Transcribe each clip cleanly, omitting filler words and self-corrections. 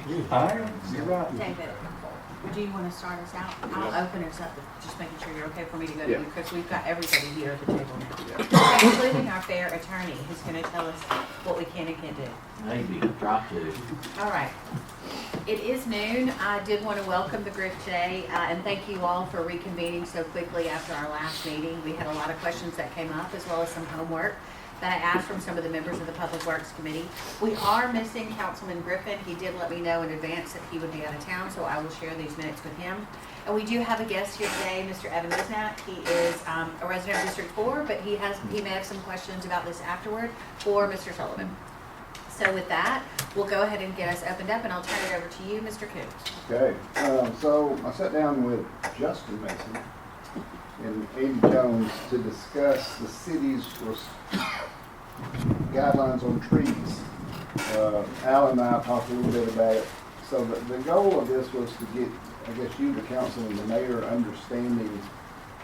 Hi, you're right. David, do you want to start us out? I'll open us up, just making sure you're okay for me to go to you, because we've got everybody here at the table now. Including our fair attorney, who's going to tell us what we can and can't do. Maybe, try to. All right. It is noon. I did want to welcome the group today, and thank you all for reconvening so quickly after our last meeting. We had a lot of questions that came up, as well as some homework that I asked from some of the members of the Public Works Committee. We are missing Councilman Griffin. He did let me know in advance that he would be out of town, so I will share these minutes with him. And we do have a guest here today, Mr. Evan Misnak. He is a resident of District 4, but he may have some questions about this afterward for Mr. Sullivan. So with that, we'll go ahead and get us opened up, and I'll turn it over to you, Mr. Coombs. Okay, so I sat down with Justin Mason and Andy Jones to discuss the city's guidelines on trees. Alan and I talked a little bit about it. So the goal of this was to get, I guess, you, the council, and the mayor understanding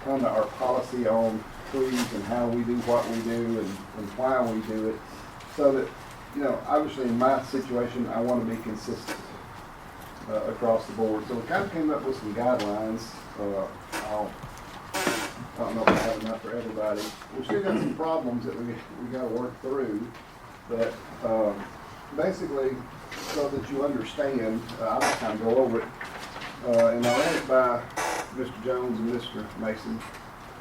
kind of our policy on trees and how we do what we do and why we do it. So that, you know, obviously in my situation, I want to be consistent across the board. So we kind of came up with some guidelines. I don't know if I have enough for everybody. We still got some problems that we got to work through, but basically, so that you understand, I'll just kind of go over it. And I ran it by Mr. Jones and Mr. Mason.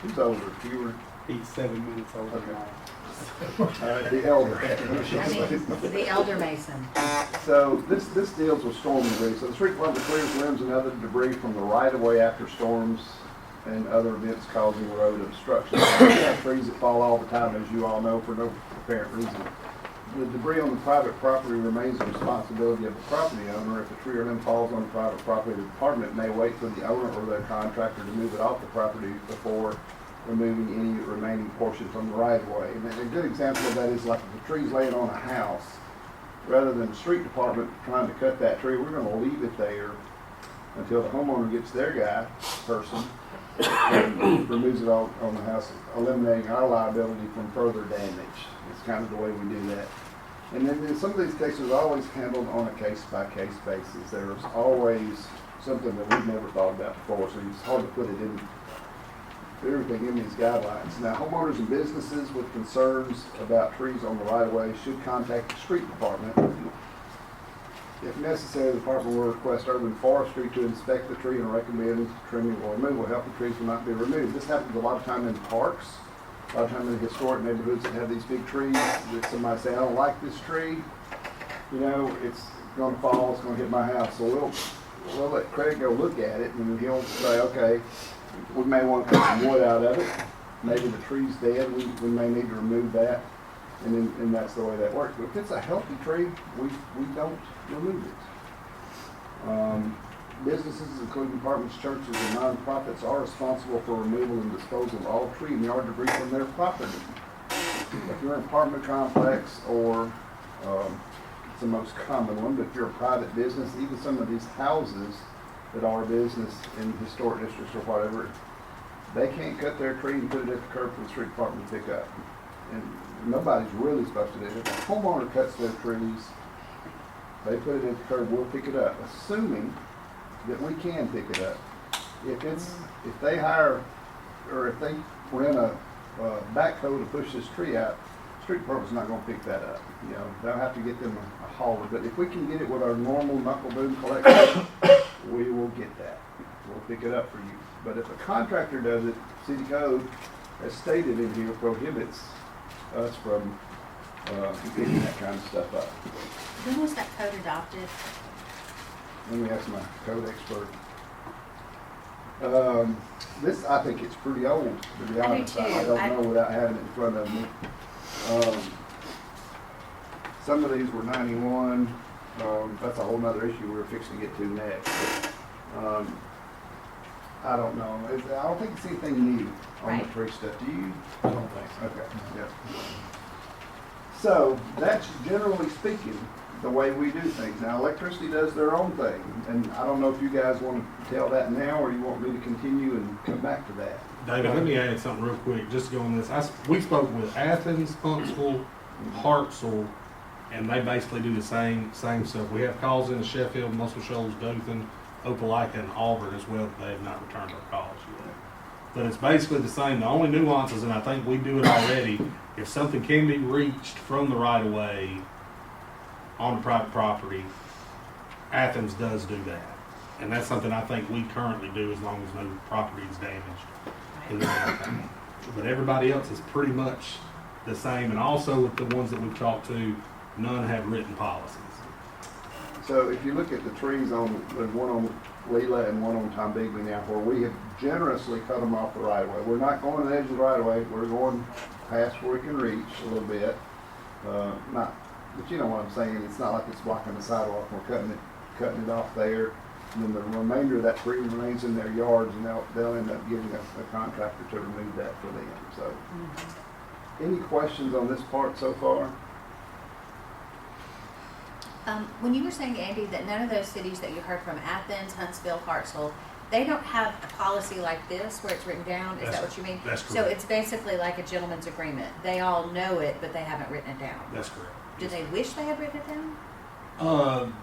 Who's older? You were? He's 7 minutes older than I The elder. The Elder Mason. So this deals with storm debris. So the street department clears limbs and other debris from the right of way after storms and other events causing road obstruction. We have trees that fall all the time, as you all know, for no apparent reason. The debris on the private property remains the responsibility of the property owner. If a tree or limb falls on private property, the department may wait for the owner or their contractor to move it off the property before removing any remaining portions on the right of way. And a good example of that is like if the tree's laying on a house, rather than the street department trying to cut that tree, we're going to leave it there until the homeowner gets their person and removes it all on the house, eliminating our liability from further damage. It's kind of the way we do that. And then in some of these cases are always handled on a case-by-case basis. There's always something that we've never thought about before, so it's hard to put it in everything in these guidelines. Now, homeowners and businesses with concerns about trees on the right-of-way should contact the street department. If necessary, the department will request urban forestry to inspect the tree and recommend trimming or removal. Healthy trees will not be removed. This happens a lot of time in parks, a lot of time in historic neighborhoods that have these big trees that somebody say, I don't like this tree, you know, it's going to fall, it's going to hit my house. So we'll let Craig go look at it, and he'll say, okay, we may want to cut some wood out of it. Maybe the tree's dead, we may need to remove that. And that's the way that works. But if it's a healthy tree, we don't remove it. Businesses, including departments, churches, and nonprofits, are responsible for removal and disposal of all tree and yard debris from their property. If you're an apartment complex, or it's the most common one, but if you're a private business, even some of these houses that are business in historic districts or whatever, they can't cut their tree and put it at the curb for the street department to pick up. And nobody's really supposed to do it. If a homeowner cuts their trees, they put it at the curb, we'll pick it up, assuming that we can pick it up. If they hire, or if they rent a backhoe to push this tree out, the street department's not going to pick that up. You know, they'll have to get them a hauler. But if we can get it with our normal knuckle boom collection, we will get that. We'll pick it up for you. But if a contractor does it, city code, as stated in here, prohibits us from picking that kind of stuff up. When was that code adopted? Let me ask my code expert. This, I think it's pretty old, to be honest. I don't know without having it in front of me. Some of these were 91. That's a whole nother issue we're fixing to get to next. But, I don't know. I don't think it's anything new on the tree stuff. Do you? I don't think so. Okay, yeah. So that's generally speaking the way we do things. Now, electricity does their own thing, and I don't know if you guys want to tell that now, or you want me to continue and come back to that. David, let me add something real quick, just to go on this. We spoke with Athens, Huntsville, Hartsville, and they basically do the same stuff. We have calls into Sheffield, Muscle Shoals, Dothan, Opelika, and Auburn as well that they have not returned our calls yet. But it's basically the same. The only nuances, and I think we do it already, if something can be reached from the right of way on the private property, Athens does do that. And that's something I think we currently do as long as no property is damaged in the meantime. But everybody else is pretty much the same, and also with the ones that we've talked to, none have written policies. So if you look at the trees there's one on Leela and one on Tom Bigley now, where we have generously cut them off the right of way. We're not going to the edge of the right of way, we're going past where we can reach a little bit. But you know what I'm saying, it's not like it's blocking the sidewalk, we're cutting it off there. And then the remainder of that tree remains in their yards, and they'll end up getting a contractor to remove that for them. So, any questions on this part so far? When you were saying, Andy, that none of those cities that you heard from, Athens, Huntsville, Hartsville, they don't have a policy like this where it's written down? Is that what you mean? That's correct. So it's basically like a gentleman's agreement. They all know it, but they haven't written it down. That's correct. Do they wish they had written it down?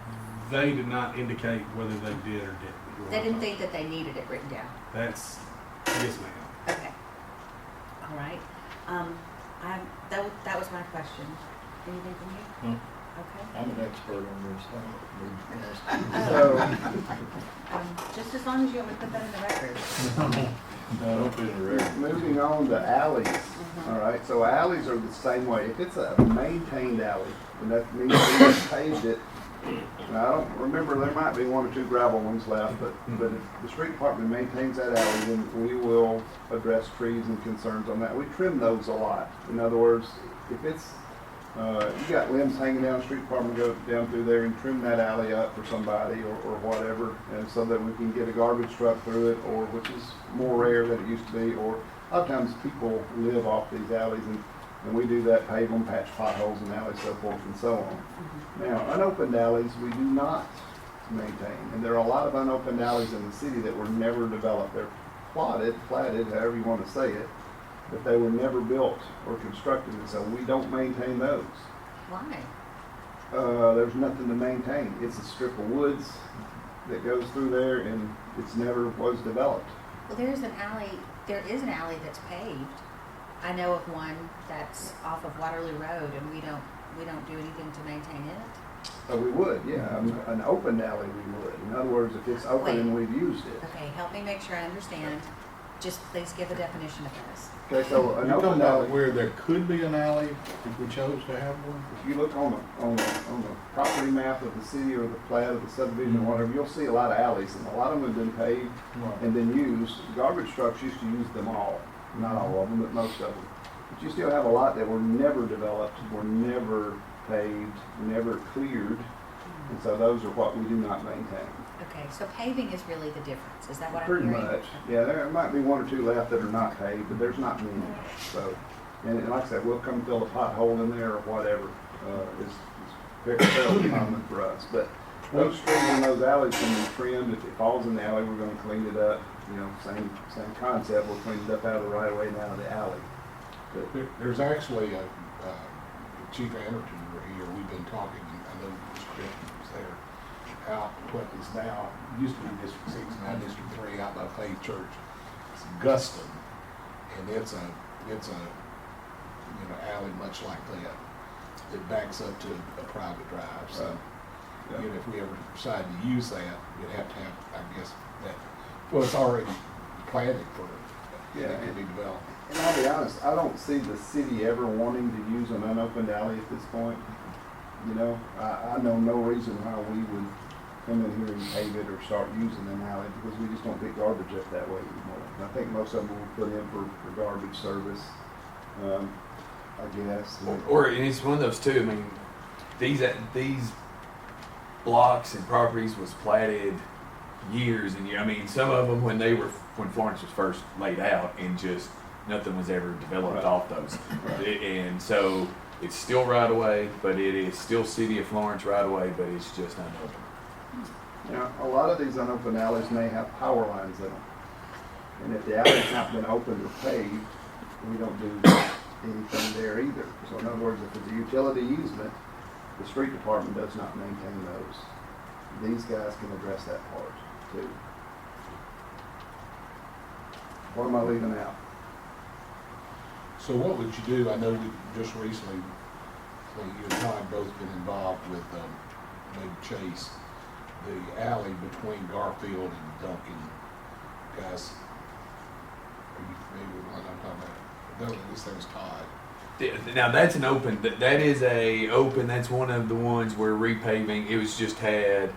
They did not indicate whether they did or didn't. They didn't think that they needed it written down. Yes, ma'am. Okay. All right. That was my question. Anything from you? Okay. I'm an expert on this. Just as long as you want me to put that in the record. No, don't put it in the record. Moving on to alleys. All right, so alleys are the same way. If it's a maintained alley, and that means we just paved it. Now, I don't remember, there might be one or two gravel ones left, but if the street department maintains that alley, then we will address trees and concerns on that. We trim those a lot. In other words, if it's, you got limbs hanging down, the street department go down through there and trim that alley up for somebody or whatever, and so that we can get a garbage truck through it, or which is more rare than it used to be, or a lot of times people live off these alleys, and we do that, pave them, patch potholes in alleys, so forth and so on. Now, unopened alleys, we do not maintain, and there are a lot of unopened alleys in the city that were never developed. They're platted, however you want to say it, but they were never built or constructed, and so we don't maintain those. Why? There's nothing to maintain. It's a strip of woods that goes through there, and it's never was developed. Well, there is an alley that's paved. I know of one that's off of Waterloo Road, and we don't do anything to maintain it. We would, yeah. An open alley we would. In other words, if it's open and we've used it. Okay, help me make sure I understand. Just please give a definition of this. Okay, so an You're talking open about alley, where there could be an alley if we chose to have one? if you look on the property map of the city or the plat of the subdivision or whatever, you'll see a lot of alleys, and a lot of them have been paved and been used. Garbage trucks used to use them all. Not all of them, but most of them. But you still have a lot that were never developed, were never paved, never cleared, and so those are what we do not maintain. Okay, so paving is really the difference. Is that what Pretty I'm hearing? much. Yeah, there might be one or two left that are not paved, but there's not many. So, and like I said, we'll come fill a pothole in there or whatever. It's fairly common for us. But those trees in those alleys can be trimmed. If it falls in the alley, we're going to clean it up. You know, same concept. We'll clean it up out of the right of way and out of the alley. There's actually Chief Anderton were here. We've been talking, and I know Mr. Christian was there. Out what is now used to be District 6, now District 3, out by Faith Church. It's Guston, and it's a alley much like that. It backs up to a private drive. So if we ever decide to use that, we'd have to have, I guess, that. Well, it's already planted for it. Yeah, It could be developed. And I'll be honest, I don't see the city ever wanting to use an unopened alley at this point. You know, I know no reason why we would come in here and pave it or start using an alley, because we just don't pick garbage up that way anymore. And I think most of them will put in for garbage service, I guess. Or and it's one of those too. I mean, these blocks and properties was platted years and years. I mean, some of them when Florence was first laid out, and just nothing was ever developed off those. And so it's still right away, but it is still City of Florence right away, but it's just unopened. Now, a lot of these unopened alleys may have power lines in them. And if the alley's not been opened or paved, we don't do anything there either. So in other words, if it's a utility easement, The street department does not maintain those. These guys can address that part too. What am I leaving out? So what would you do? I know we just recently, well, you and Todd both been involved with Big Chase, the alley between Garfield and Duncan. Guys, are you familiar with what I'm talking about? No, this thing's Todd. Now that's an open. That is a open. That's one of the ones where repaving. It was just had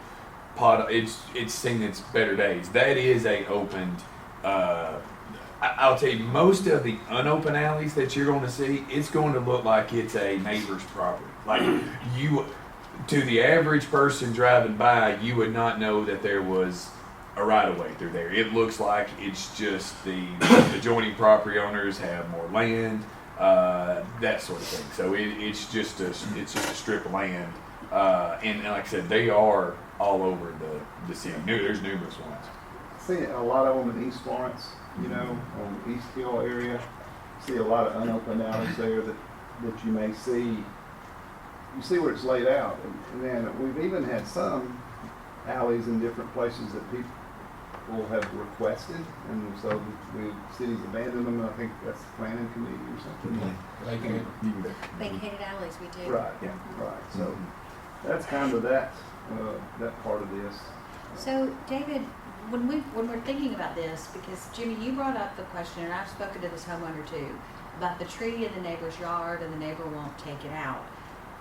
pot. It's seen its better days. That is a opened. I'll tell you, most of the unopened alleys that you're going to see, it's going to look like it's a neighbor's property. Like you, to the average person driving by, you would not know that there was a right of way through there. It looks like it's just the adjoining property owners have more land. That sort of thing. So it's just a strip of land, and like I said, they are all over the city. There's numerous ones. See a lot of them in East Florence, you know, on the East Hill area. See a lot of unopened alleys there that you may see. You see where it's laid out, and then we've even had some alleys in different places that people have requested, and so the cities abandoned them. I think that's the planning committee or something. Vacated alleys, we do. Right, Yeah. right. So that's kind of that part of this. So, David, when we're thinking about this, because Jimmy, you brought up the question, and I've spoken to this homeowner too, about the tree in the neighbor's yard and the neighbor won't take it out.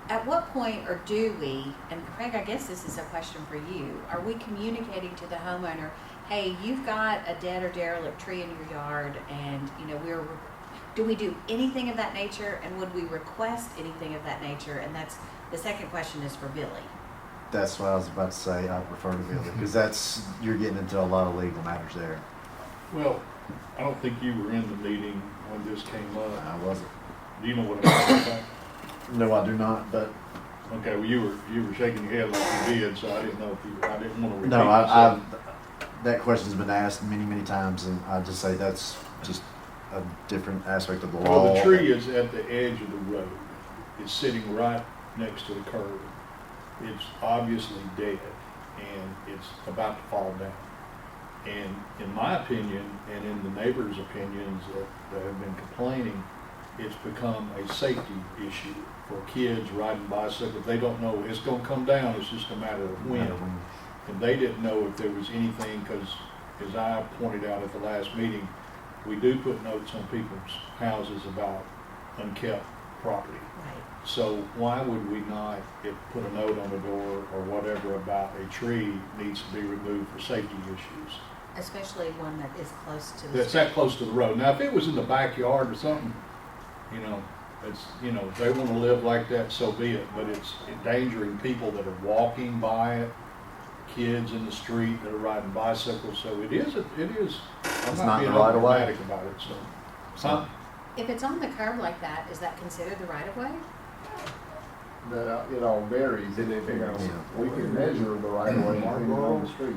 At what point, or do we, and Craig, I guess this is a question for you, are we communicating to the homeowner, hey, you've got a dead or derelict tree in your yard, and do we do anything of that nature, and would we request anything of that nature? And that's the second question is for Billy. That's what I was about to say. I prefer to Billy because you're getting into a lot of legal matters there. Well, I don't think you were in the meeting when this came up. I wasn't. Do you know what I'm talking about? No, I do not. But Okay, well, you were shaking your head like you did, so I didn't know if I didn't want to repeat no, myself. that question's been asked many, many times, and I just say that's just a different aspect of the law. Well, the tree is at the edge of the road. It's sitting right next to the curb. It's obviously dead, and it's about to fall down. And in my opinion, and in the neighbors' opinions that have been complaining, it's become a safety issue for kids riding bicycles. They don't know it's going to come down. It's just a matter of when. And they didn't know if there was anything, because as I pointed out at the last meeting, we do put notes on people's houses about unkept property. Right. So why would we not put a note on the door or whatever about a tree needs to be removed for safety issues? Especially one that is close to the That's that close to the road. Now, if it was in the backyard or something, if they want to live like that, so be it. But it's endangering people that are walking by it, kids in the street that are riding bicycles. So it is. I'm It's not not being the right of way. dramatic about it. So, If it's on the curb like that, is that considered the right of way? It all varies. We can measure the right of way depending on the street.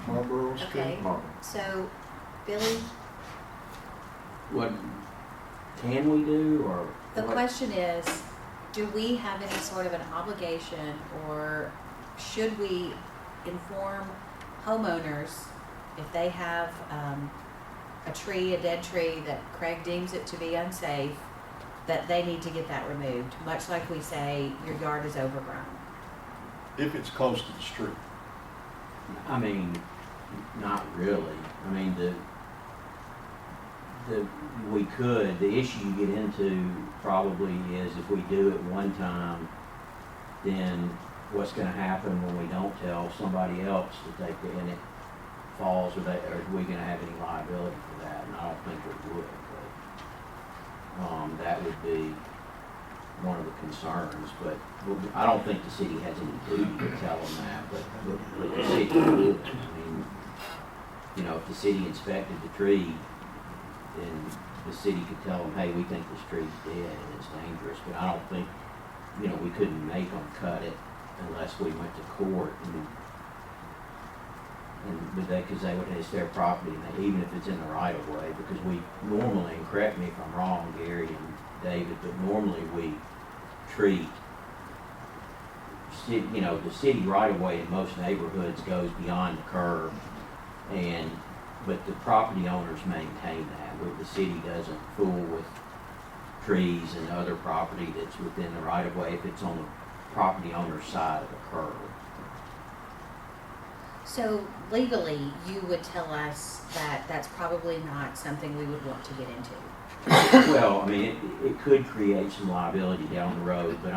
Marlboro Street. Okay. So, Billy, What can we do, or the what? question is, do we have any sort of an obligation, or should we inform homeowners if they have a dead tree that Craig deems it to be unsafe, that they need to get that removed, much like we say your yard is overgrown? If it's close to the street. I mean, not really. I mean, we could. The issue you get into probably is if we do it one time, then what's going to happen when we don't tell somebody else to take it and it falls, or are we going to have any liability for that? And I don't think we would. But that would be one of the concerns. But I don't think the city has any duty to tell them that. But the city would. I mean, if the city inspected the tree, then the city could tell them, hey, we think this tree's dead and it's dangerous. But I don't think, we couldn't make them cut it unless we went to court. Because it's their property, and even if it's in the right of way, because we normally, and correct me if I'm wrong, Gary and David, but normally we treat city, you know, the city right of way in most neighborhoods goes beyond the curb, but the property owners maintain that, where the city doesn't fool with trees and other property that's within the right of way if it's on the property owner's side of the curb. So legally, you would tell us that that's probably not something we would want to get into. Well, I mean, it could create some liability down the road, but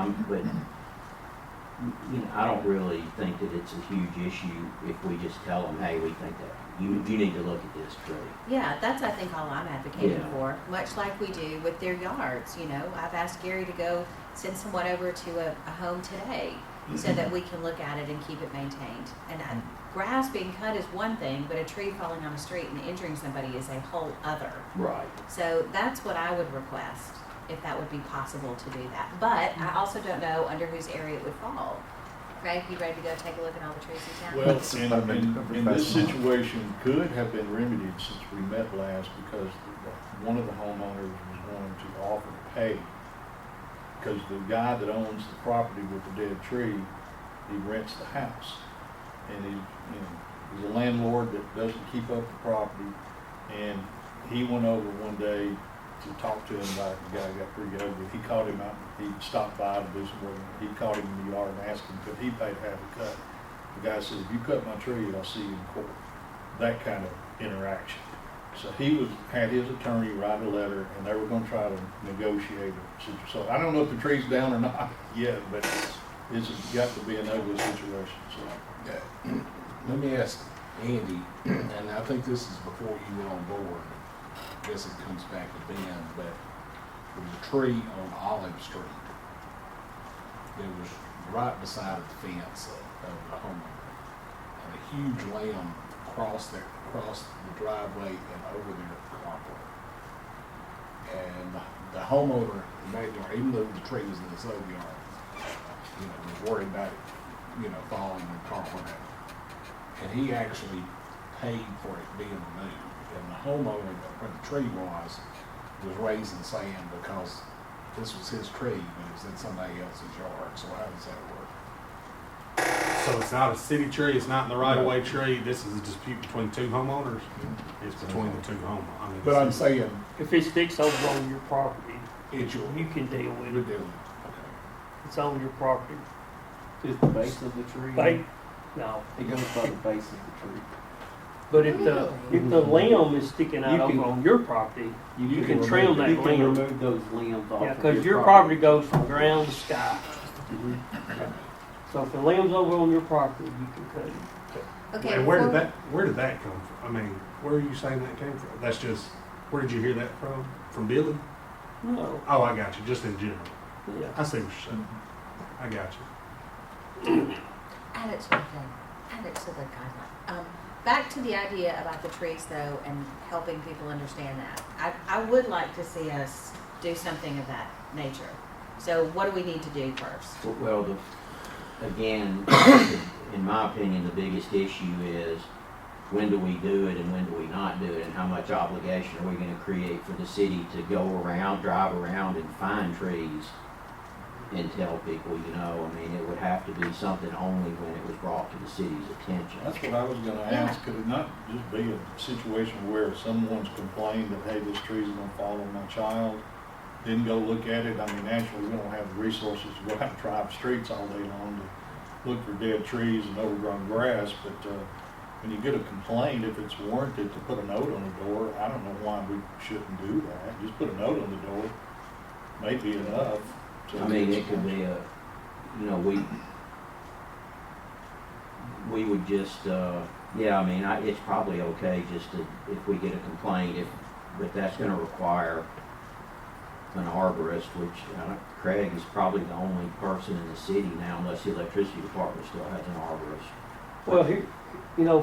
you know, I don't really think that it's a huge issue if we just tell them, hey, we think that you need to look at this tree. Yeah, that's, I think, all I'm advocating Yeah. for, much like we do with their yards, you know. I've asked Gary to go send someone over to a home today so that we can look at it and keep it maintained. And grass being cut is one thing, but a tree falling on the street and injuring somebody is a whole other. Right. So that's what I would request, if that would be possible to do that. But I also don't know under whose area it would fall. Craig, you ready to go take a look at all the trees in town? Well, and this situation could have been remedied since we met last, because one of the homeowners was going to offer to pay. Because the guy that owns the property with the dead tree, he rents the house. And he's a landlord that doesn't keep up the property. And he went over one day to talk to him about the guy got pretty ugly. He called him out. He stopped by to do some work. He called him in the yard and asked him, could he pay to have it cut? The guy said, if you cut my tree, I'll see you in court. That kind of interaction. So he had his attorney write a letter, and they were going to try to negotiate it. So I don't know if the tree's down or not yet, but it's got to be an ugly situation. So Let me ask Andy, and I think this is before you were on board. I guess it comes back to Ben, but there was a tree on Olive Street that was right beside the fence of the homeowner. And a huge limb crossed the driveway and over their carport. And the homeowner, even though the tree was in his own yard, was worried about it, falling and carport out. And he actually paid for it being removed. And the homeowner, where the tree was raising sand because this was his tree, but it was in somebody else's yard. So how does that work? So it's not a city tree, it's not in the right-of-way tree, this is a dispute between two homeowners? It's between the two homeowners. I mean, But I'm saying, If it sticks over on your property, it's your, you can deal with you're it. dealing, okay. It's on your property. Is the base of the tree? No, It goes by the base of the tree. but if the limb is sticking out You can- over on your property, you can trim that You can limb. remove those limbs off. Yeah, of because your property goes from ground to sky. So if the limb's over on your property, you can cut it. Okay. And where did that come from? I mean, where are you saying that came from? That's just, where did you hear that from? From Billy? No, Oh, I got you, just in general. yeah. I see what you're saying. I got you. Add it to the thing. Add it to the guideline. Back to the idea about the trees, though, and helping people understand that. I would like to see us do something of that nature. So what do we need to do first? Well, again, in my opinion, the biggest issue is when do we do it and when do we not do it, and how much obligation are we going to create for the city to go around, drive around and find trees and tell people, I mean, it would have to be something only when it was brought to the city's attention. that's what I was gonna ask. Could it not just be a situation where someone's complained that, hey, this tree's gonna fall on my child? Didn't go look at it. I mean, naturally, we don't have the resources to go out and drive streets all day long to look for dead trees and overgrown grass, but, when you get a complaint, if it's warranted to put a note on the door, I don't know why we shouldn't do that. Just put a note on the door, may be enough. I mean, it could be we would just, it's probably okay just to, if we get a complaint, but that's gonna require an arborist, which Craig is probably the only person in the city now, unless the electricity department still has an arborist. Well, here,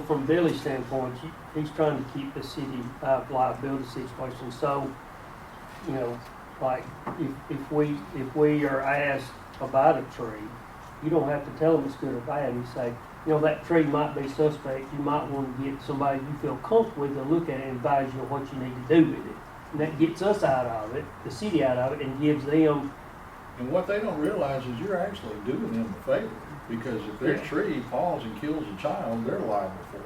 from Billy's standpoint, he's trying to keep the city out of liability situation. So, like if we are asked about a tree, you don't have to tell them it's good or bad. You say, that tree might be suspect. You might want to get somebody you feel comfortable with to look at it and advise you what you need to do with it. And that gets us out of it, the city out of it, and gives them And what they don't realize is you're actually doing them a favor, because if their Yeah. tree falls and kills a child, they're liable for it.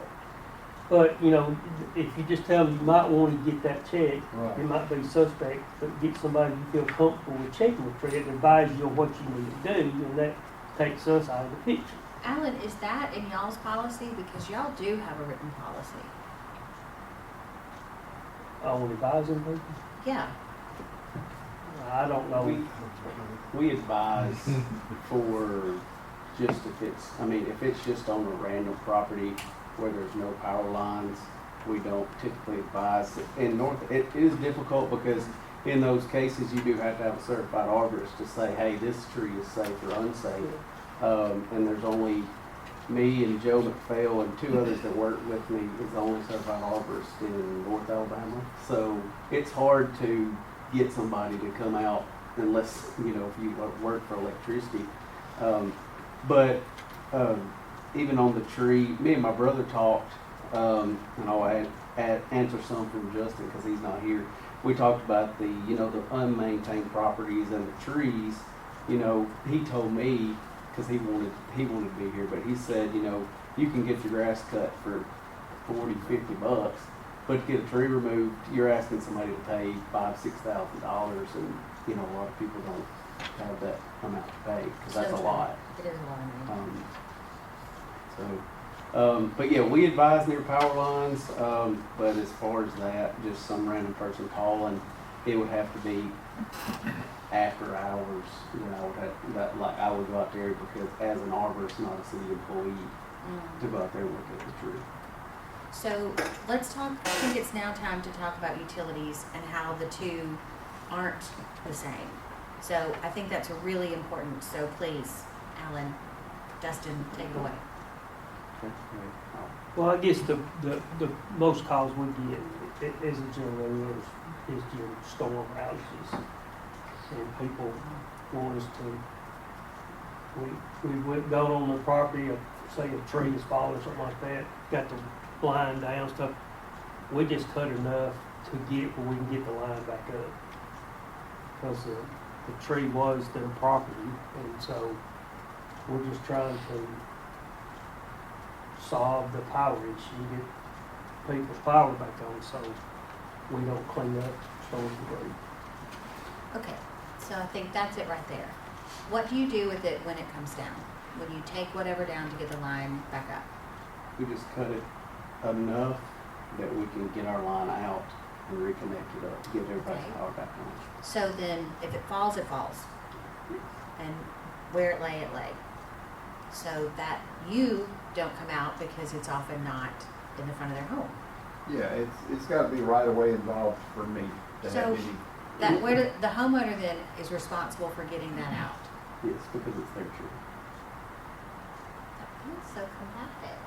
But, you know, if you just tell them you might want to get that checked, Right. it might be suspect, but get somebody you feel comfortable with checking the tree and advise you on what you need to do, and that takes us out of the picture. Alan, is that in y'all's policy? Because y'all do have a written policy. On advising people, Yeah. I don't know. We advise for just if it's, I mean, if it's just on a random property where there's no power lines, we don't typically advise. In North, it is difficult because in those cases, you do have to have a certified arborist to say, hey, this tree is safe or unsafe. And there's only me and Joe McPhail and two others that work with me is the only certified arborist in North Alabama. So it's hard to get somebody to come out unless, you know, if you work for electricity. But even on the tree, me and my brother talked, and I'll answer some from Justin because he's not here. We talked about the, you know, the unmaintained properties and the trees. You know, he told me, because he wanted to be here, but he said, you know, you can get your grass cut for $40-50, but to get a tree removed, you're asking somebody to pay $5,000-6,000, and you know, a lot of people don't have that amount to pay because that's a lot. It is a lot of money. But yeah, we advise near power lines, but as far as that, just some random person calling, it would have to be after hours, you know, that like I would go out there because as an arborist, not a city employee, to go out there and look at the tree. So let's talk, I think it's now time to talk about utilities and how the two aren't the same. So I think that's really important. So please, Alan, Dustin, take it away. Well, I guess the most calls we get as a general rule is your storm outages. And people want us to, we went gone on the property, say a tree is falling or something like that, got the line down, stuff. We just cut enough to get where we can get the line back up. Because the tree was their property, and so we're just trying to solve the power issue, get people's power back on, so we don't clean up storm debris. Okay, so I think that's it right there. What do you do with it when it comes down? When you take whatever down to get the line back up? We just cut it enough that we can get our line out and reconnect it up, get everybody's Okay. power back on. So then, if it falls, it falls. And where it lay, it lay. So that you don't come out because it's often not in the front of their home. Yeah, it's gotta be right away involved for me to So- have any. That where the homeowner then is responsible for getting that out. Yes, because it's their tree. That's so combative.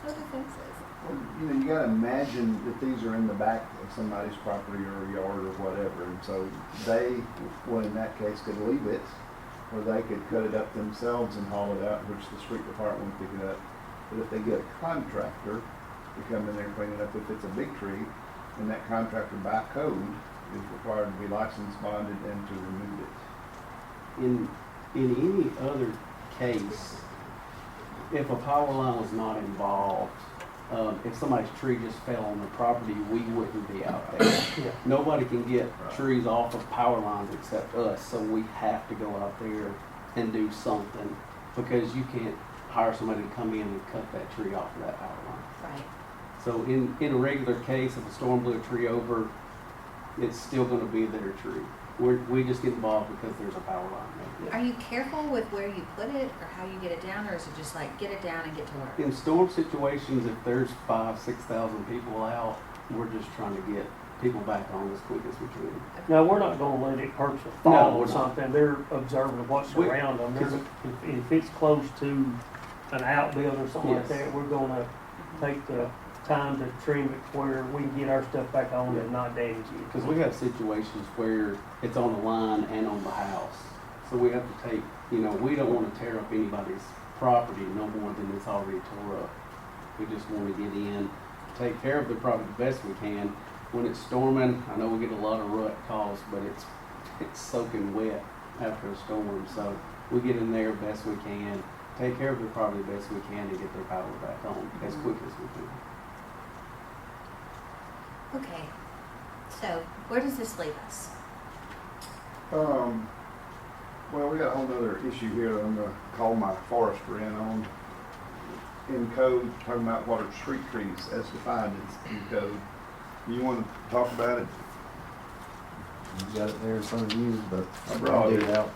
So defensive. Well, you know, you gotta imagine that these are in the back of somebody's property or yard or whatever, and so they, well, in that case, could leave it, or they could cut it up themselves and haul it out, which the street department would pick it up. But if they get a contractor to come in there and clean it up, if it's a big tree, then that contractor by code is required to be licensed, bonded, and to remove it. In any other case, if a power line was not involved, if somebody's tree just fell on the property, we wouldn't be out there. Yeah. Nobody can get trees off of power lines except us, so we have to go out there and do something because you can't hire somebody to come in and cut that tree off of that power line. Right. So in a regular case, if a storm blew a tree over, it's still gonna be their tree. We just get involved because there's a power line there. Are you careful with where you put it or how you get it down, or is it just like get it down and get to work? In storm situations, if there's 5,000-6,000 people out, we're just trying to get people back on as quick as we can. Now, we're not gonna let it purposely No, fall we're or not. something, they're observing what's We- around them. cause- If it's close to an outbuilding or something like Yes. that, we're gonna take the time to trim it where we can get our stuff back on and not damage it. Because we have situations where it's on the line and on the house. So we have to take, you know, we don't want to tear up anybody's property no more than it's already tore up. We just want to get in, take care of the property the best we can. When it's storming, I know we get a lot of rut calls, but it's it's soaking wet after a storm, so we get in there best we can, take care of the property best we can, and get their power back on as quick as we can. Okay, so where does this leave us? Well, we got a whole nother issue here that I'm gonna call my forester in code, talking about what are street trees as defined in code. You wanna talk about it? You got it there in front of you, but I brought I'll dig it. it out.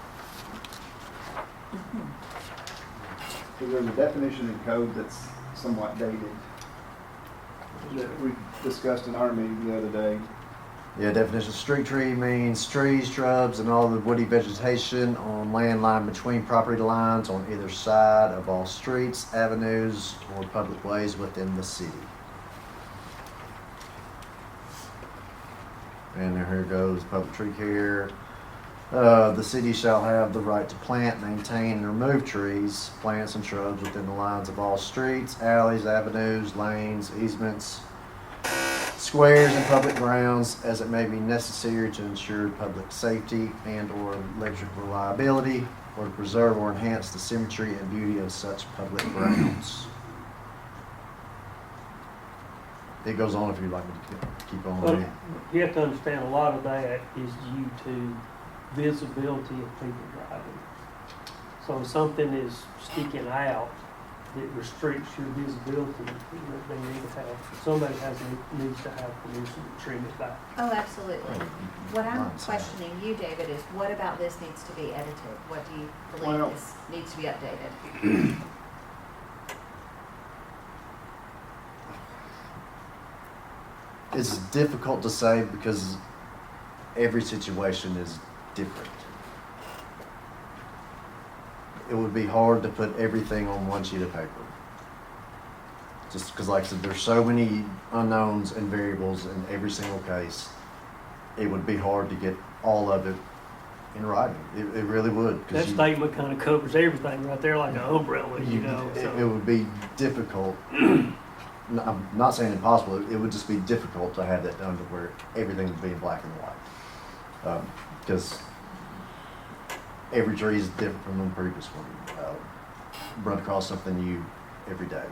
So there's a definition in code that's somewhat dated that we discussed in our meeting the other day. Yeah, definition of street tree means trees, shrubs, and all the woody vegetation on land lying between property lines on either side of all streets, avenues, or public ways within the city. And here goes public tree care. The city shall have the right to plant, maintain, and remove trees, plants, and shrubs within the lines of all streets, alleys, avenues, lanes, easements, squares, and public grounds as it may be necessary to ensure public safety and or electric reliability, or to preserve or enhance the symmetry and beauty of such public grounds. It goes on if you'd like me to keep on Well, reading. you have to understand, a lot of that is due to visibility of people driving. So if something is sticking out that restricts your visibility, they need to have, somebody needs to have permission to trim it back. Oh, absolutely. What I'm Mine's not. questioning you, David, is what about this needs to be edited? What do you believe Well- this needs to be updated? It's difficult to say because every situation is different. It would be hard to put everything on one sheet of paper. Just because, like I said, there's so many unknowns and variables in every single case. It would be hard to get all of it in writing. It really would. 'Cause That statement kind of covers everything right there like an umbrella, you know, it so. would be difficult. I'm not saying impossible. It would just be difficult to have that done to where everything would be in black and white. Because every tree is different from the previous one. Run across something new every day.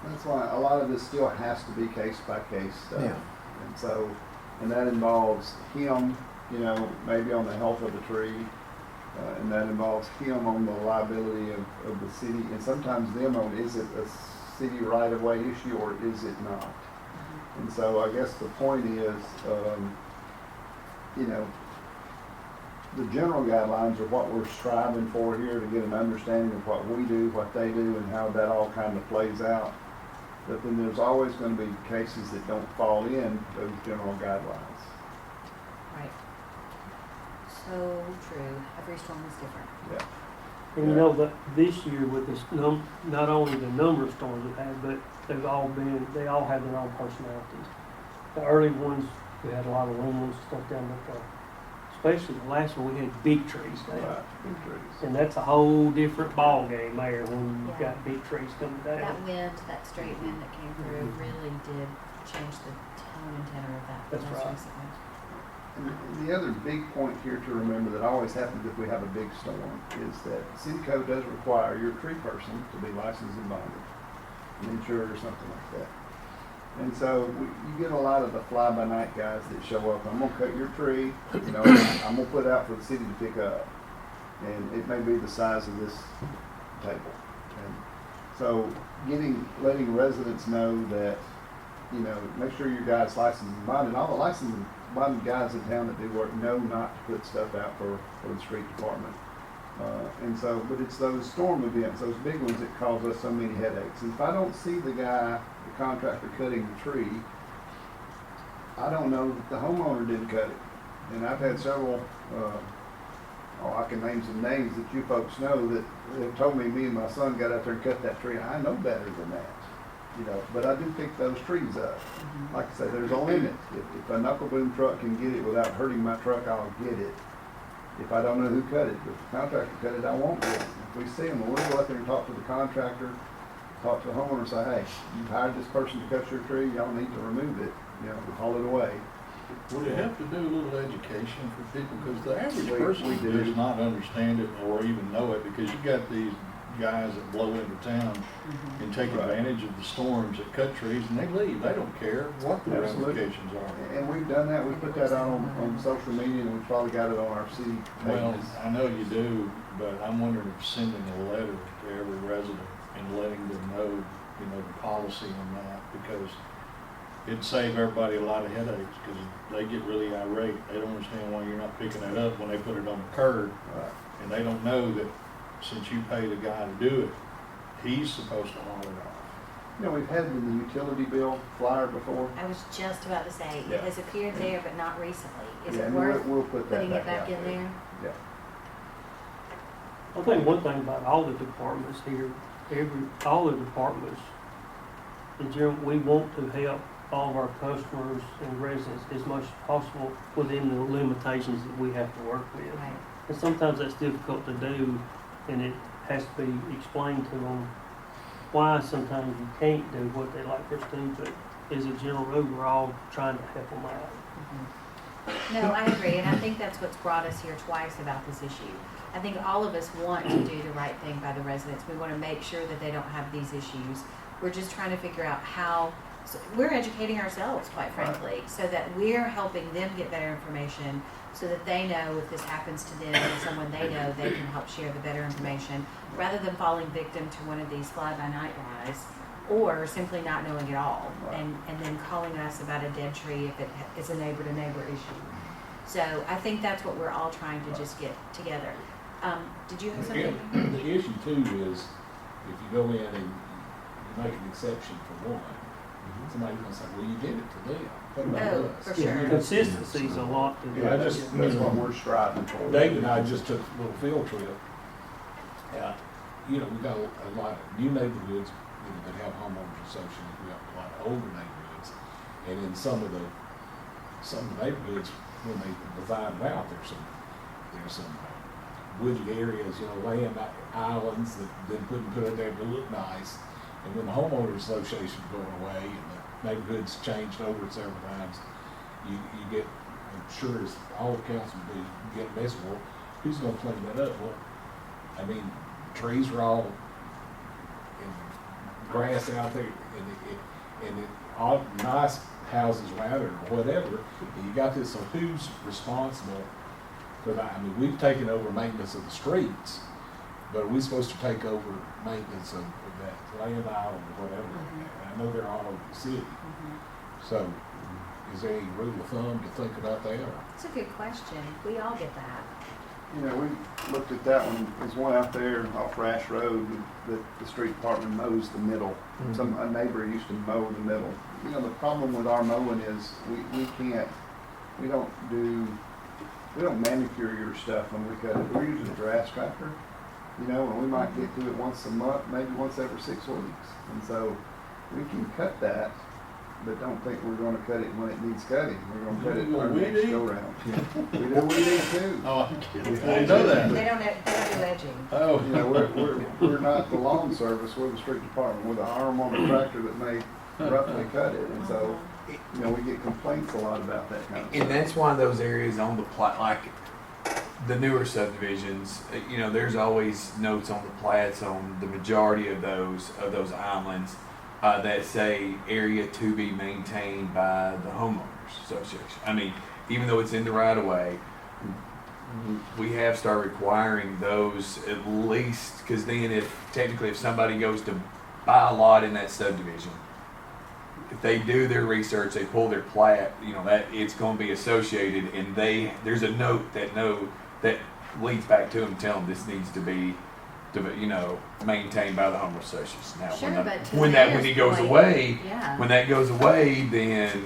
That's why a lot of this still has to be case by case stuff. Yeah. And so, and that involves him, you know, maybe on the health of the tree, and that involves him on the liability of the city, and sometimes them on, is it a city right-of-way issue or is it not? And so I guess the point is, you know, the general guidelines are what we're striving for here to get an understanding of what we do, what they do, and how that all kind of plays out. But then there's always going to be cases that don't fall in those general guidelines. Right. So true. Every storm is different. Yeah. And you know, that this year with this not only the number of storms we've had, but they all have their own personalities. The early ones, we had a lot of lean ones, stuff down there. Especially the last one, we had big trees down. Right. Big trees. And that's a whole different ball game there when you've Yeah. got big trees coming down. That wind, that straight wind that came through really did change the tone and tenor of that That's most right. recent one. And the other big point here to remember that always happens if we have a big storm is that city code does require your tree person to be licensed and bonded and insured or something like that. And so you get a lot of the fly-by-night guys that show up. I'm gonna cut your tree, you know, I'm gonna put it out for the city to pick up, and it may be the size of this table. And so letting residents know that, you know, make sure your guy's licensed and bonded. All the licensed and bonded guys in town that do work know not to put stuff out for the street department. And so, but it's those storm events, those big ones that cause us so many headaches. And if I don't see the guy, the contractor cutting the tree, I don't know that the homeowner didn't cut it. And I've had several, I can name some names that you folks know that have told me and my son got out there and cut that tree. I know better than that, you know, but I do pick those trees up. Like I say, there's a limit. If a knuckle boom truck can get it without hurting my truck, I'll get it. If I don't know who cut it, if the contractor cut it, I won't get it. If we see them, we'll go out there and talk to the contractor, talk to the homeowner and say, hey, you've hired this person to cut your tree, y'all need to remove it, you know, haul it away. Would it help to do a little education for people, because the average We person do. does not understand it or even know it, because you got these guys that blow into town and take Right. advantage of the storms that cut trees, and they leave, they don't care what the Absolutely. ramifications are. And we've done that, we put that on social media, and we probably got it on our city Well, pages. I know you do, but I'm wondering if sending a letter to every resident and letting them know, you know, the policy on that, because it'd save everybody a lot of headaches, because they get really irate. They don't understand why you're not picking it up when they put it on the curb, Right. and they don't know that since you pay the guy to do it, he's supposed to haul it off. You know, we've had in the utility bill flyer before. I was just about to say, Yeah. it has appeared there, but not recently. Is Yeah, it and worth we'll put that putting it back out in there? Yeah. I think one thing about all the departments here, all the departments, in general, we want to help all of our customers and residents as much as possible within the limitations that we have to work with. Right. And sometimes that's difficult to do, and it has to be explained to them why sometimes you can't do what they like us to do, but as a general rule, we're all trying to help them out. No, I agree, and I think that's what's brought us here twice about this issue. I think all of us want to do the right thing by the residents. We want to make sure that they don't have these issues. We're just trying to figure out how, so we're educating ourselves, quite frankly, so that we're helping them get better information, so that they know if this happens to them and someone they know, they can help share the better information, rather than falling victim to one of these fly-by-night guys, or simply not knowing at all, and then calling us about a dead tree if it is a neighbor-to-neighbor issue. So I think that's what we're all trying to just get together. Did you have something? The issue too is, if you go in and you make an exception for one, somebody's gonna say, well, you did it to them. What about Oh, us? for sure. Consistency's a lot to do. Yeah, that's what we're striving for. David and I just took a little field trip. You know, we got a lot of new neighborhoods, you know, that have homeowners associations. We have a lot of older neighborhoods. And in some of the neighborhoods, when they divide them out, there's some woody areas, you know, land islands that then put in there to look nice. And when the homeowners association going away and the neighborhoods changed over several times, you get, I'm sure as all the council do, you get a mess, well, who's gonna clean that up? Well, I mean, trees are all, and grass out there, and all nice houses rather, or whatever, and you got this, so who's responsible for that? I mean, we've taken over maintenance of the streets, but are we supposed to take over maintenance of that land island or whatever? And I know they're all over the city, so is there any rule of thumb to think about that? It's a good question. We all get that. You know, we looked at that one, there's one out there off Rash Road that the street department mows the middle. A neighbor used to mow the middle. You know, the problem with our mowing is we don't manicure your stuff when we cut it. We're using a grass tractor, you know, and we might get to it once a month, maybe once every 6 weeks. And so we can cut that, but don't think we're gonna cut it when it needs cutting. We're gonna cut it You do our a next weed go round. We do weed too. Oh, I'm kidding. I didn't know that. They don't do edging. Oh. You know, we're not the lawn service, we're the street department, with an arm on a tractor that may roughly cut it, and so, you know, we get complaints a lot about that kind of stuff. And that's why those areas on the plat, like the newer subdivisions, you know, there's always notes on the plats on the majority of those islands that say area to be maintained by the homeowners association. I mean, even though it's in the right of way, we have started requiring those at least, because then if somebody goes to buy a lot in that subdivision, if they do their research, they pull their plat, you know, that it's going to be associated, and there's a note that leads back to them, telling them this needs to be, you know, maintained by the homeowner association. Now, Sure, but to when Leah's it goes point, away, yeah. when that goes away, then,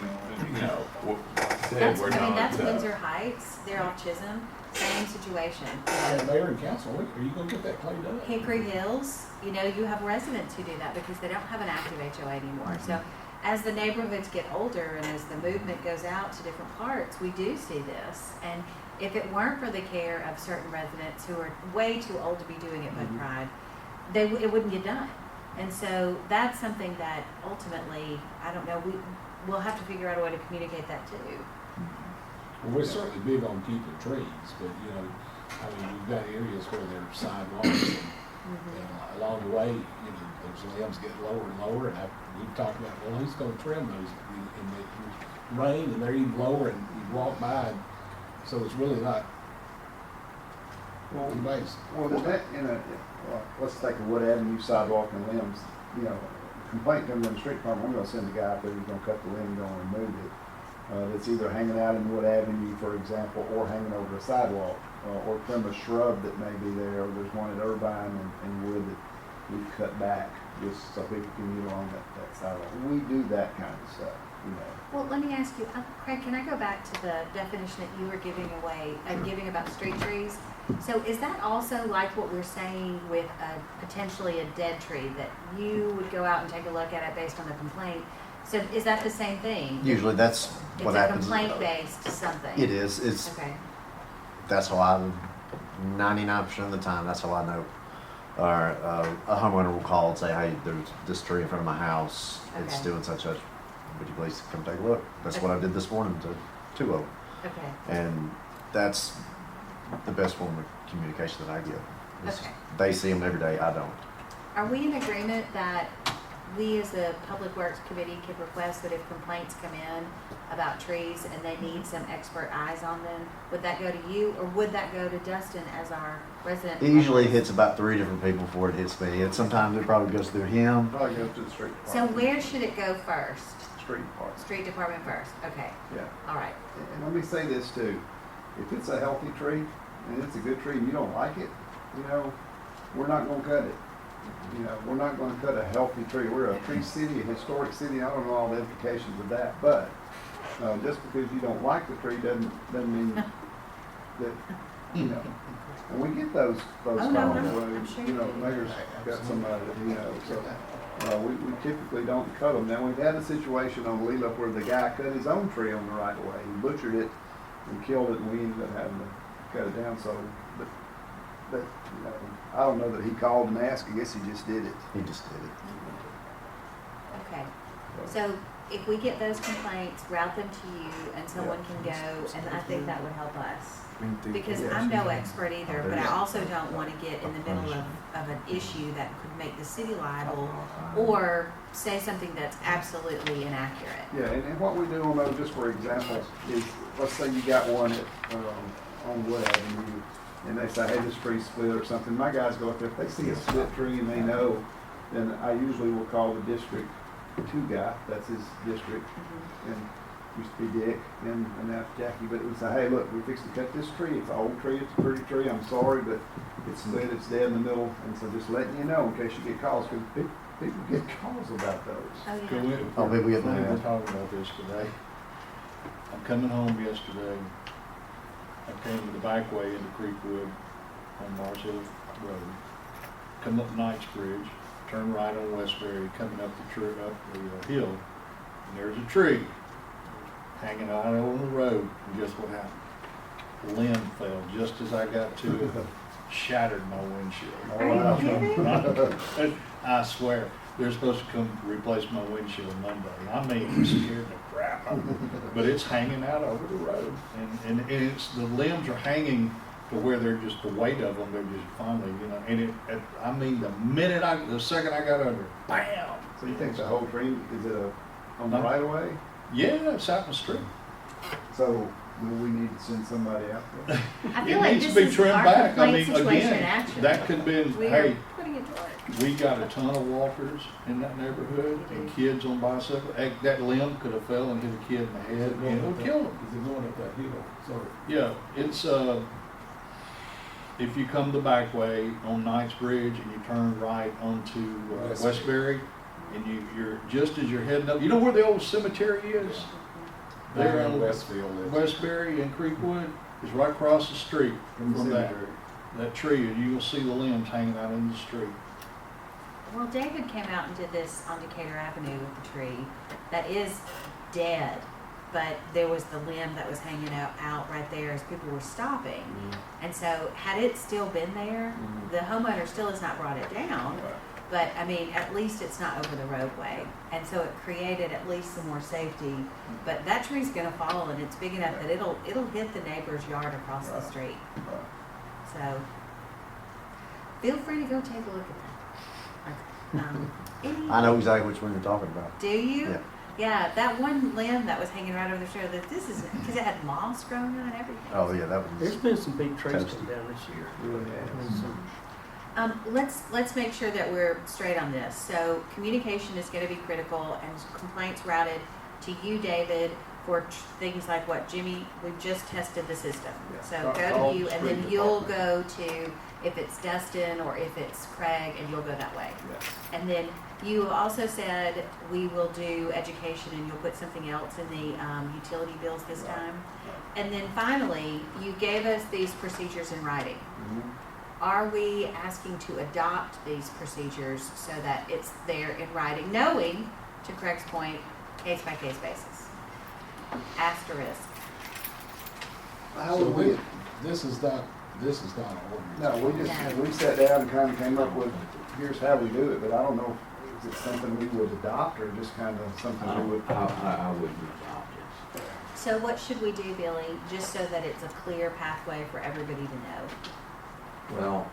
you know, like I said, we're not. That's Windsor Heights. They're off Chisholm. Same situation. And mayor and council, are you gonna get that cleaned up? Hickory Hills, you know, you have residents who do that because they don't have an active HOA anymore. So as the neighborhoods get older and as the movement goes out to different parts, we do see this. And if it weren't for the care of certain residents who are way too old to be doing it by pride, it wouldn't get done. And so that's something that ultimately, I don't know, we'll have to figure out a way to communicate that too. Well, we're certainly big on keeping trees, but, you know, I mean, we've got areas where there are sidewalks and along the way, you know, those limbs get lower and lower, and we've talked about, well, who's gonna trim those in the rain, and they're even lower, and you walk by, and so it's really not invasive. Well, let's take a Wood Avenue sidewalk and limbs, you know, complaint comes in the street department, I'm gonna send a guy out there who's gonna cut the limb, gonna remove it. That's either hanging out in Wood Avenue, for example, or hanging over a sidewalk, or trim a shrub that may be there. There's one at Irvine and Wood that we've cut back just so people can use along that sidewalk. We do that kind of stuff, you know. Well, let me ask you, Craig, can I go back to the definition that you were giving away, giving about street trees? So is that also like what we're saying with potentially a dead tree, that you would go out and take a look at it based on the complaint? So is that the same thing? Usually that's what happens. It's a complaint-based something? It is. It's, Okay. that's how I, 99% of the time, that's how I know. Or a homeowner will call and say, hey, there's this tree in front of my house. It's Okay. doing such. Would you please come take a look? That's what I did this morning to two of them. Okay. And that's the best form of communication that I give. is Okay. They see them every day. I don't. Are we in agreement that we as a Public Works Committee could request that if complaints come in about trees and they need some expert eyes on them, would that go to you, or would that go to Dustin as our resident? It usually hits about 3 different people before it hits me. And sometimes it probably goes through him. Probably goes to the street So department. where should it go first? Street department, Street Department first, okay, yeah. all right. And let me say this too, if it's a healthy tree, and it's a good tree, and you don't like it, you know, we're not gonna cut it. You know, we're not gonna cut a healthy tree. We're a tree city, a historic city, I don't know all the implications of that, but, just because you don't like the tree doesn't mean that, you know, and we get those Oh, calls, no, where, I'm sure you know, you do. the mayor's got somebody, you know, so. We typically don't cut them. Now, we've had a situation on Leela where the guy cut his own tree on the right of way. He butchered it and killed it, and we ended up having to cut it down. So, but you know, I don't know that he called and asked. I guess he just did it. He just did it. Okay, so if we get those complaints, route them to you, and someone can go, and I think that would help us. Because I'm no expert either, but I also don't want to get in the middle of an issue that could make the city liable, or say something that's absolutely inaccurate. Yeah, and what we do on those, just for example, is, let's say you got one at, on Wood Avenue, and they say, hey, this tree's split or something. My guys go up there, if they see a split tree and they know, then I usually will call the District 2 guy, that's his district, and used to be Dick, and now it's Jackie, but it would say, hey, look, we fixed to cut this tree, it's an old tree, it's a pretty tree, I'm sorry, but it's split, it's dead in the middle, and so just letting you know in case you get calls, because people get calls about those. Oh, Can yeah. we, Oh, maybe we get we're that. talking about this today. I'm coming home yesterday. I came to the back way into Creekwood on Mars Hill Road. Come up Knightsbridge, turn right on Westbury, coming up the hill, and there's a tree hanging out on the road. And guess what happened? Limb fell just as I got to it, shattered my windshield. Are you kidding? I swear, they're supposed to come replace my windshield Monday. I mean, it scared the crap out of me. But it's hanging out over the road, and it's, the limbs are hanging to where they're just, the weight of them, they're just finally, you know, and I mean, the second I got under, bam! So you think the whole tree, is it on the right of way? Yeah, it's out in the street. So, do we need to send somebody out there? I feel It like needs this to be is trimmed our back. I complaint mean, situation in again, action. that could have been, We hey, are putting it to work. we got a ton of walkers in that neighborhood and kids on bicycles. That limb could have fell and hit a kid in the head and it would kill him. Is it going up that hill? Sorry. Yeah, it's, if you come the back way on Knightsbridge and you turn right onto Westbury, and you're just as you're heading up, you know where the old cemetery is? There on Westfield. Westbury and Creekwood is right across the street from that tree, and you'll see the limbs hanging out in the street. Well, David came out and did this on Decatur Avenue with the tree that is dead, but there was the limb that was hanging out right there as people were stopping. And so had it still been there, the homeowner still has not brought it down, but I mean, at least it's not over the roadway. And so it created at least some more safety. But that tree's gonna fall and it's big enough that it'll hit the neighbor's yard across the street. So feel free to go take a look at that. Okay. I know exactly which one you're talking about. Do you? Yeah. Yeah, that one limb that was hanging right over the shoulder, that this is, because it had moss growing on it and everything. Oh, yeah, that There's was, been some big trees Toasty. come down this year. Really has. Let's make sure that we're straight on this. So communication is gonna be critical and complaints routed to you, David, for things like what, Jimmy, we've just tested the system. Yeah. So go Call to you the and then street you'll department. go to, if it's Dustin or if it's Craig, and you'll go that way. Yes. And then you also said we will do education and you'll put something else in the utility bills this Right. time. And then finally, you gave us these procedures in writing. Mhm. Are we asking to adopt these procedures so that it's there in writing, knowing, to Craig's point, case by case basis? Asterisk. How So would we, this is not an ordinance. no, we sat down and kind of came up with, here's how we do it, but I don't know, is it something we would adopt or just kind of something we would? I wouldn't adopt it. So what should we do, Billy, just so that it's a clear pathway for everybody to know? Well,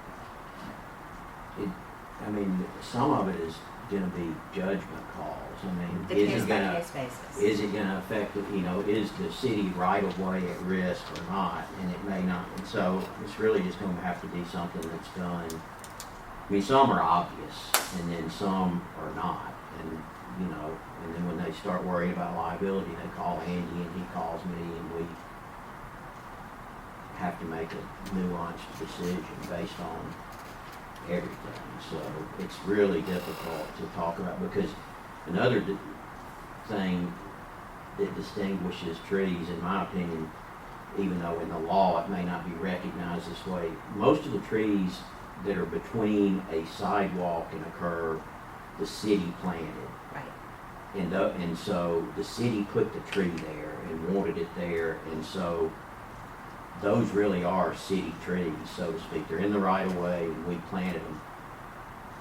I mean, some of it is gonna be judgment calls. I mean, The is case it by gonna, case basis. is it gonna affect, is the city right of way at risk or not? And it may not, and so it's really just gonna have to be something that's done. I mean, some are obvious and then some are not. And then when they start worrying about liability, they call Andy and he calls me and we have to make a nuanced decision based on everything. So it's really difficult to talk about because another thing that distinguishes trees, in my opinion, even though in the law it may not be recognized this way, most of the trees that are between a sidewalk and a curb, the city planted. Right. And so the city put the tree there and wanted it there, and so those really are city trees, so to speak. They're in the right of way, and we planted them.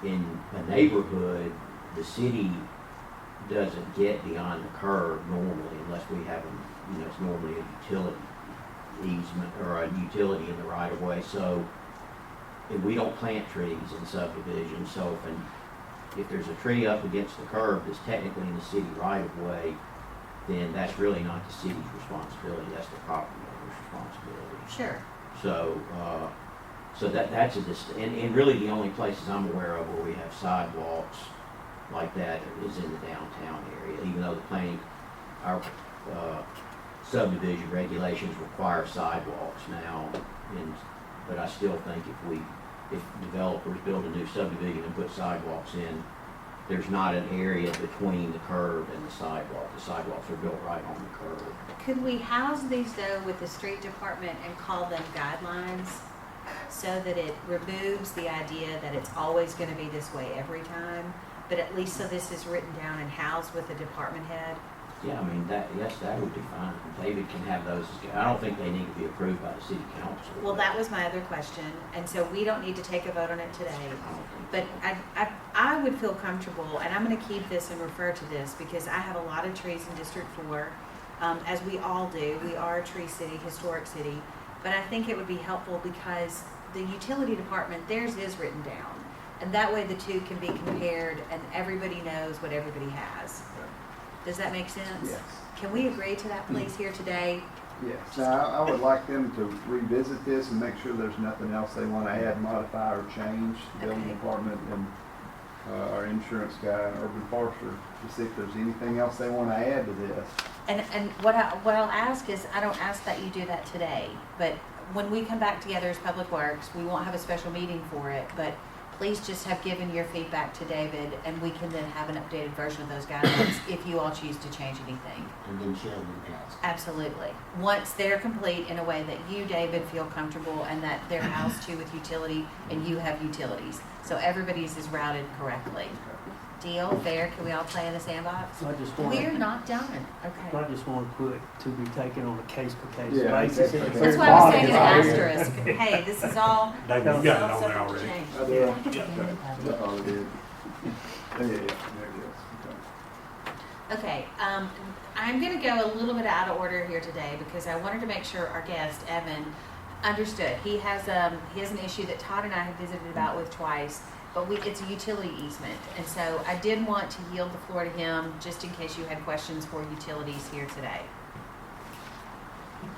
In a neighborhood, the city doesn't get beyond the curb normally unless we have it's normally a utility easement or a utility in the right of way. So, and we don't plant trees in subdivisions, so if there's a tree up against the curb that's technically in the city right of way, then that's really not the city's responsibility, that's the property owner's responsibility. Sure. So that's and really the only places I'm aware of where we have sidewalks like that is in the downtown area, even though our subdivision regulations require sidewalks now, but I still think if developers build a new subdivision and put sidewalks in, there's not an area between the curb and the sidewalk. The sidewalks are built right on the curb. Could we house these though with the street department and call them guidelines so that it removes the idea that it's always gonna be this way every time, but at least so this is written down and housed with the department head? Yeah, I mean, that would be fine. David can have those. I don't think they need to be approved by the city council. Well, that was my other question, and so we don't need to take a vote on it today. But I would feel comfortable, and I'm gonna keep this and refer to this because I have a lot of trees in District 4, as we all do. We are a tree city, historic city, but I think it would be helpful because the utility department, theirs is written down. And that way the two can be compared and everybody knows what everybody has. Does that make sense? Yes. Can we agree to that, please, here today? Yes. Now, I would like them to revisit this and make sure there's nothing else they want to add, modify, or change. The building Okay. department and our insurance guy and urban forester to see if there's anything else they want to add to this. And what I'll ask is, I don't ask that you do that today, but when we come back together as Public Works, we won't have a special meeting for it, but please just have given your feedback to David, and we can then have an updated version of those guidelines if you all choose to change anything. And then share with the council. Absolutely. Once they're complete in a way that you, David, feel comfortable and that they're housed to with utility and you have utilities. So everybody's is routed correctly. Deal? Fair? Can we all play in the sandbox? I just want We're to, not done. Okay. I just want to put to be taken on a case-by-case Yeah, basis. that's- That's why I was taking an Bottom line. asterisk. Hey, this is all. David, you got it on there subject to already. change. I do. That's all it is. Yeah, there it is. Okay, I'm gonna go a little bit out of order here today because I wanted to make sure our guest, Evan, understood. He has an issue that Todd and I have visited about with twice, but it's a utility easement. And so I did want to yield the floor to him just in case you had questions for utilities here today.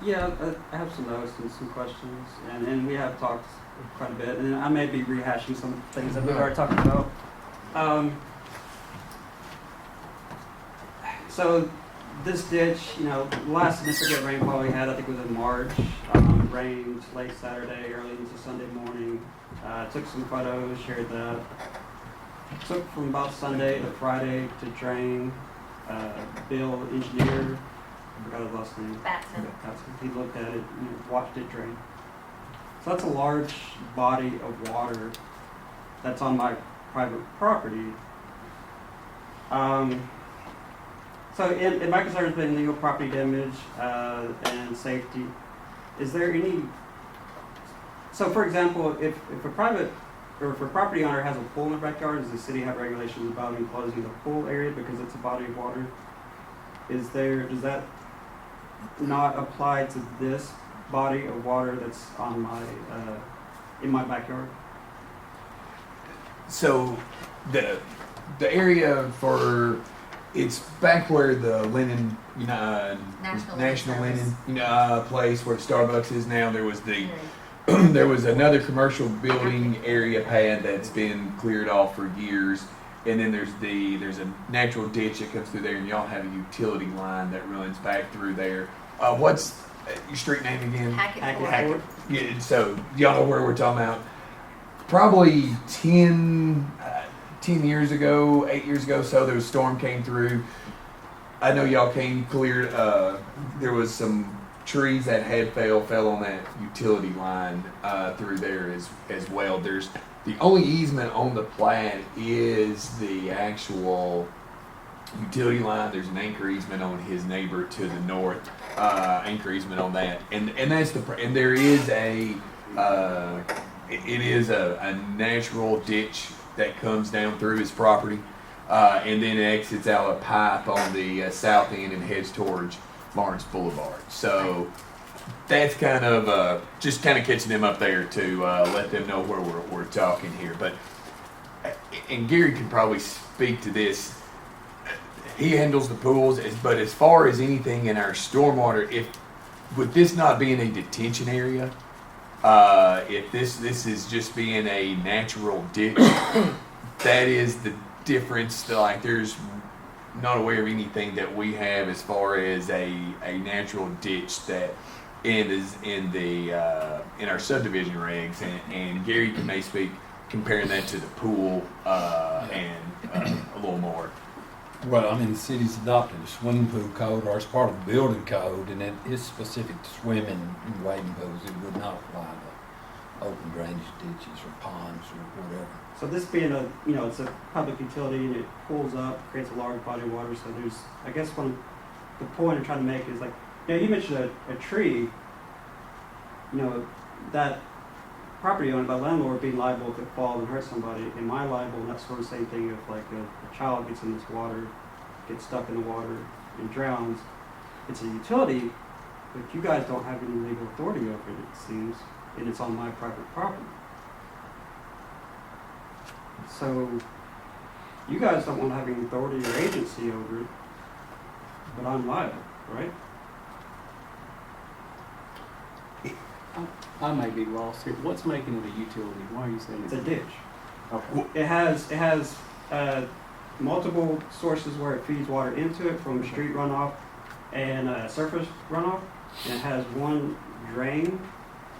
Yeah, I have some notes and some questions, and we have talked quite a bit, and I may be rehashing some things that we've already talked about. So this ditch, last significant rainfall we had, I think was in March. Rained late Saturday, early into Sunday morning. Took some photos, shared that. Took from about Sunday to Friday to drain. Bill, engineer, I forgot his last name. Batson. He looked at it, watched it drain. So that's a large body of water that's on my private property. So in my concern has been legal property damage and safety. Is there any, so for example, if a property owner has a pool in their backyard, does the city have regulations about enclosing the pool area because it's a body of water? Does that not apply to this body of water that's on in my backyard? So the area for it's back where the linen National Linen Linen place where Starbucks is now. There was there was another commercial building area pad that's been cleared off for years, and then there's a natural ditch that comes through there, and y'all have a utility line that runs back through there. What's your street name again? Hackett. Yeah, so y'all know where we're talking about. Probably 10 years ago, 8 years ago, so there was a storm came through. I know y'all cleared. There was some trees that had fell on that utility line through there as well. There's the only easement on the plat is the actual utility line. There's an anchor easement on his neighbor to the north. Anchor easement on that, and that's and there is it is a natural ditch that comes down through his property, and then it exits out a pipe on the south end and heads towards Florence Boulevard. So that's kind of just kind of catching them up there to let them know where we're talking here. But and Gary can probably speak to this. He handles the pools, but as far as anything in our stormwater, with this not being a detention area, if this is just being a natural ditch, that is the difference. Like, there's not aware of anything that we have as far as a natural ditch that is in our subdivision regs, and Gary may speak comparing that to the pool and a little more. Well, I mean, the city's adopted a swimming pool code, or it's part of the building code, and it's specific to swimming and wading pools. It would not apply to open drainage ditches or ponds or whatever. So this being it's a public utility and it pulls up, creates a large body of water. So there's, I guess, the point I'm trying to make is like, you mentioned a tree. That property owned by landlord being liable if it falls and hurts somebody. Am I liable? And that's sort of the same thing if like a child gets in this water, gets stuck in the water and drowns. It's a utility, but you guys don't have any legal authority over it, it seems, and it's on my private property. So you guys don't want to have any authority or agency over it, but I'm liable, right? I may be lost here. What's making it a utility? Why are you saying It's a ditch. Okay. It has multiple sources where it feeds water into it, from street runoff and surface runoff. And it has one drain,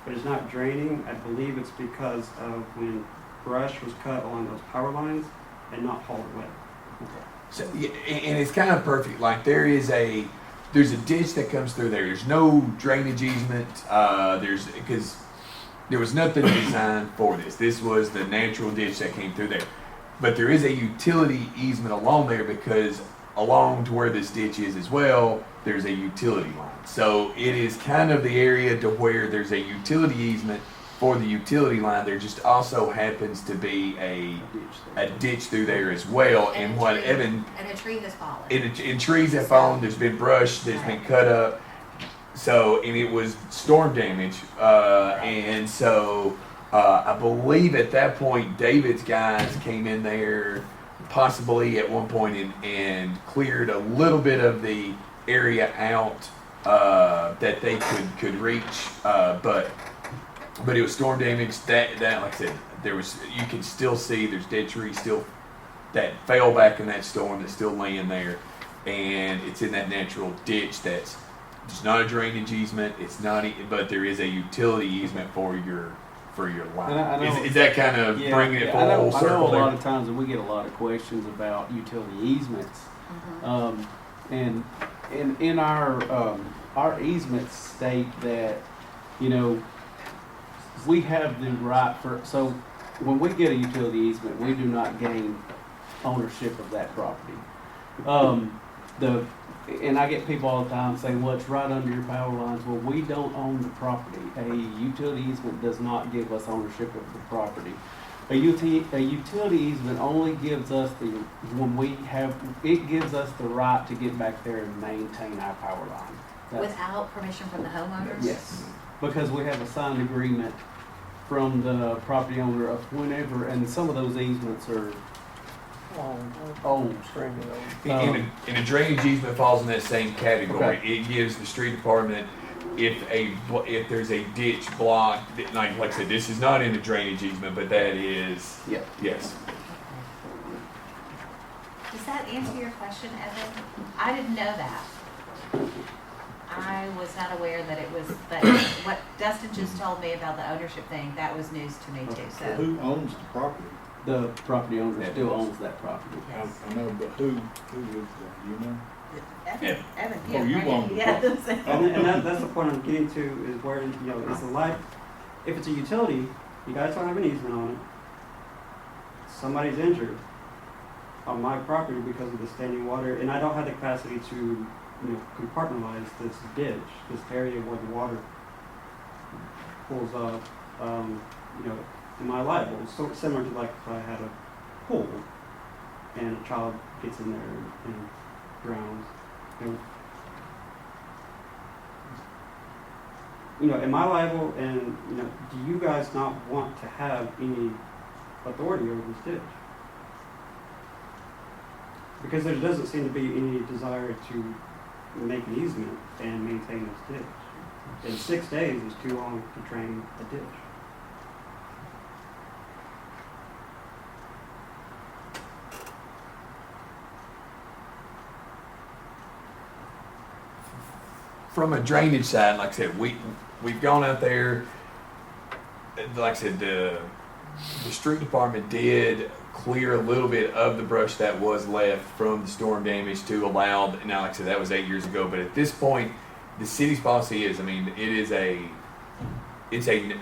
but it's not draining. I believe it's because of when brush was cut along those power lines and not hauled away. So, yeah, and it's kind of perfect. Like, there's a ditch that comes through there. There's no drainage easement. Because there was nothing designed for this. This was the natural ditch that came through there. But there is a utility easement along there, because along to where this ditch is as well, there's a utility line. So it is kind of the area to where there's a utility easement for the utility line, there just also happens to be a ditch through there as well. And a what tree- Evan, And a tree has fallen. and trees have fallen, there's been brush that's been cut up. So, and it was storm damage. And so, I believe at that point, David's guys came in there possibly at one point and cleared a little bit of the area out that they could reach. But it was storm damage that like I said, you can still see there's dead trees still that fell back in that storm that's still laying there, and it's in that natural ditch that's not a drainage easement. It's not, but there is a utility easement for your line. And I know- Is that kind of bringing it full I know circle a there? lot of times that we get a lot of questions about utility easements. Mhm. And in our easements state that, you know, we have the right so when we get a utility easement, we do not gain ownership of that property. And I get people all the time saying, well, it's right under your power lines. Well, we don't own the property. A utility easement does not give us ownership of the property. A utility easement only gives us it gives us the right to get back there and maintain our power line. Without permission from the homeowners? Yes, because we have a signed agreement from the property owner of whenever, and some of those easements are old. Extremely old. And a drainage easement falls in that same category. Okay. It gives the street department, if there's a ditch block, like I said, this is not in the drainage easement, but that is, Yeah. yes. Does that answer your question, Evan? I didn't know that. I was not aware that it was, but what Dustin just told me about the ownership thing, that was news to me too, so. Who owns the property? The property owner still owns that property. Yes. I know, but who lives there, you know? Evan, Oh, yeah, you right, own it. yes. And that's the point I'm getting to, is where, you know, it's a life, if it's a utility, you guys don't have an easement on it. Somebody's injured on my property because of the standing water, and I don't have the capacity to, you know, compartmentalize this ditch, this area where the water pulls off. You know, am I liable? So similar to like if I had a pool and a child gets in there and drowns. You know, am I liable? And you know, do you guys not want to have any authority over this ditch? Because there doesn't seem to be any desire to make an easement and maintain this ditch. And 6 days is too long to drain a ditch. From a drainage side, like I said, we've gone out there. Like I said, the street department did clear a little bit of the brush that was left from the storm damage to allow. Now, like I said, that was 8 years ago. But at this point, the city's policy is, I mean, it's a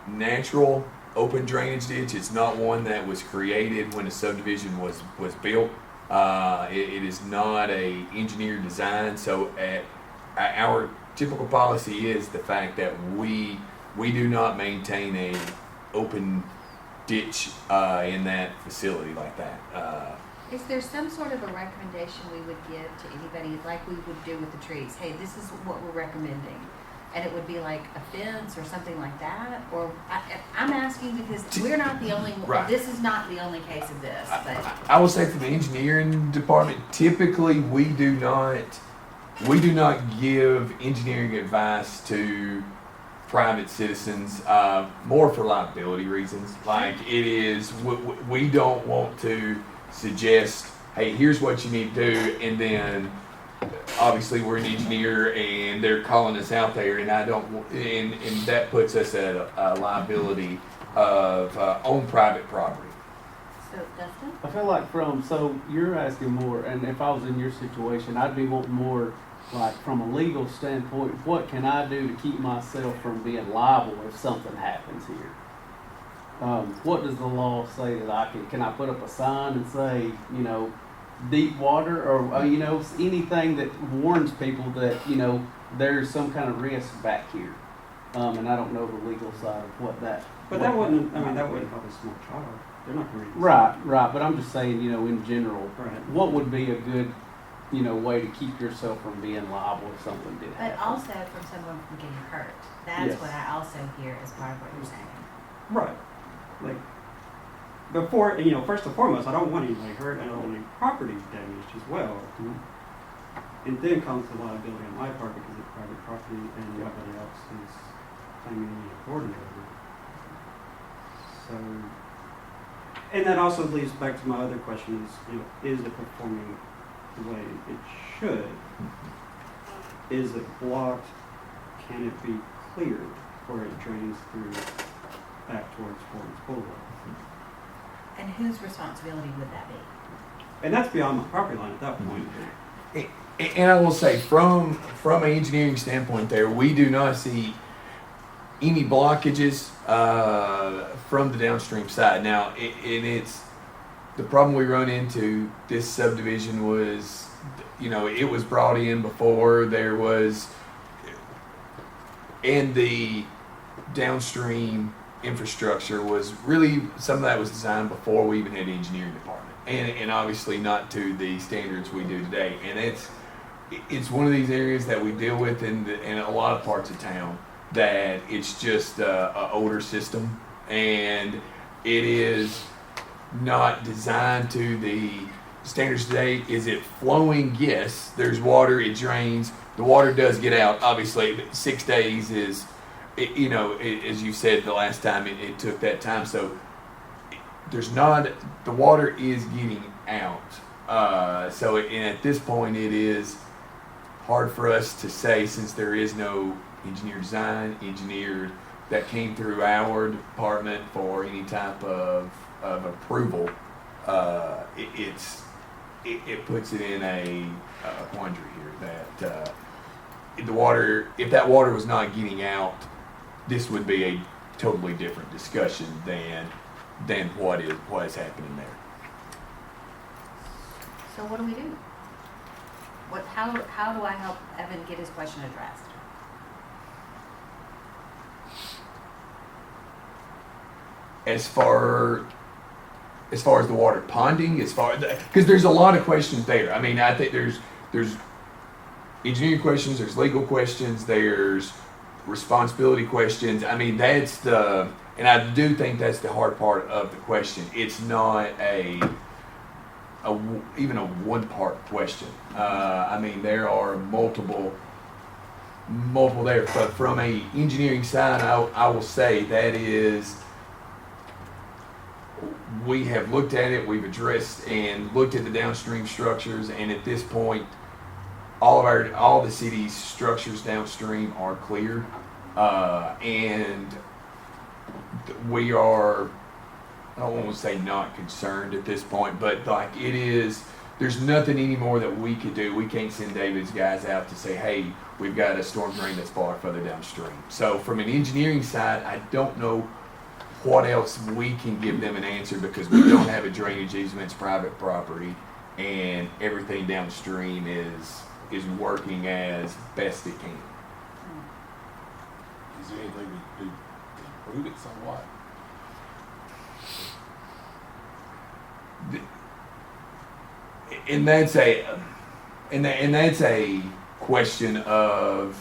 natural open drainage ditch. It's not one that was created when a subdivision was built. It is not a engineered design. So our typical policy is the fact that we do not maintain a open ditch in that facility like that. Is there some sort of a recommendation we would give to anybody, like we would do with the trees? Hey, this is what we're recommending. And it would be like a fence or something like that? Or I'm asking because we're not the only, Right. this is not the only case of this, but. I will say for the engineering department, typically we do not give engineering advice to private citizens, more for liability reasons. Like it is, we don't want to suggest, hey, here's what you need to do, and then obviously we're an engineer and they're calling us out there, and and that puts us at a liability of on private property. So, Dustin? I feel like so you're asking more, and if I was in your situation, I'd be wanting more, like from a legal standpoint, what can I do to keep myself from being liable if something happens here? What does the law say that I can I put up a sign and say, you know, deep water, or, you know, anything that warns people that, you know, there's some kind of risk back here? And I don't know the legal side of what that. But that wouldn't, I mean, that wouldn't help a small child. They're not gonna read this. Right, but I'm just saying, in general, Right. what would be a good, way to keep yourself from being liable if something did But happen? also from someone from getting hurt. That's Yes. what I also hear as part of what you're saying. Right. Like, before, first and foremost, I don't want anybody hurt, and I don't want any property damaged as well. Mhm. And then comes the liability on my part because it's private property and nobody else is claiming any authority over it. So, and that also leads back to my other question is it performing the way it should? Is it blocked? Can it be cleared where it drains through back towards Florence Boulevard? And whose responsibility would that be? And that's beyond my property line at that point. And I will say, from an engineering standpoint, there we do not see any blockages from the downstream side. Now, it's the problem we run into. This subdivision was, it was brought in before there was, and the downstream infrastructure was really, some of that was designed before we even had an engineering department, and obviously not to the standards we do today. And it's one of these areas that we deal with in a lot of parts of town, that it's just a older system, and it is not designed to the standards today. Is it flowing? Yes, there's water, it drains, the water does get out, obviously, but 6 days is, as you said the last time, it took that time. So there's not, the water is getting out. So at this point, it is hard for us to say, since there is no engineered design, engineered that came through our department for any type of approval. It puts it in a quandary here that the water, if that water was not getting out, this would be a totally different discussion than what is happening there. So what do we do? How do I help Evan get his question addressed? As far as the water ponding, because there's a lot of questions there. I mean, I think there's engineering questions, there's legal questions, there's responsibility questions. I mean, and I do think that's the hard part of the question. It's not even a one-part question. I mean, there are multiple there. But from a engineering side, I will say that is, we have looked at it, we've addressed and looked at the downstream structures, and at this point, all the city's structures downstream are clear, and we are, I don't want to say not concerned at this point, but like it is, there's nothing anymore that we could do. We can't send David's guys out to say, hey, we've got a storm drain that's far further downstream. So from an engineering side, I don't know what else we can give them an answer, because we don't have a drainage easement, it's private property, and everything downstream is working as best it can. Is there anything we do to improve it somewhat? And that's a question of,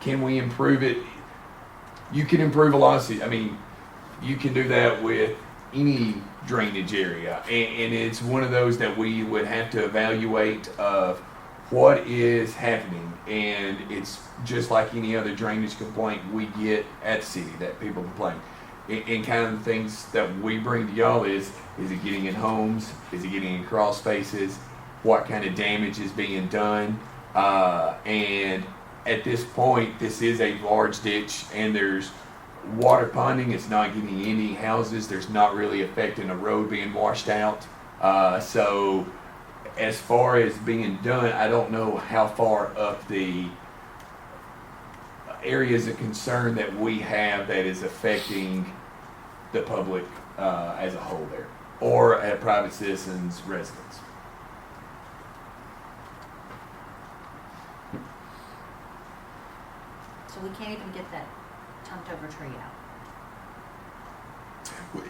can we improve it? You can improve a lot of, I mean, you can do that with any drainage area, and it's one of those that we would have to evaluate of what is happening. And it's just like any other drainage complaint we get at the city that people complain. And kind of the things that we bring to y'all is it getting in homes? Is it getting in crawl spaces? What kind of damage is being done? And at this point, this is a large ditch, and there's water ponding. It's not getting any houses. There's not really affecting a road being washed out. So as far as being done, I don't know how far up the areas of concern that we have that is affecting the public as a whole there, or a private citizen's residence. So we can't even get that chunked over tree out?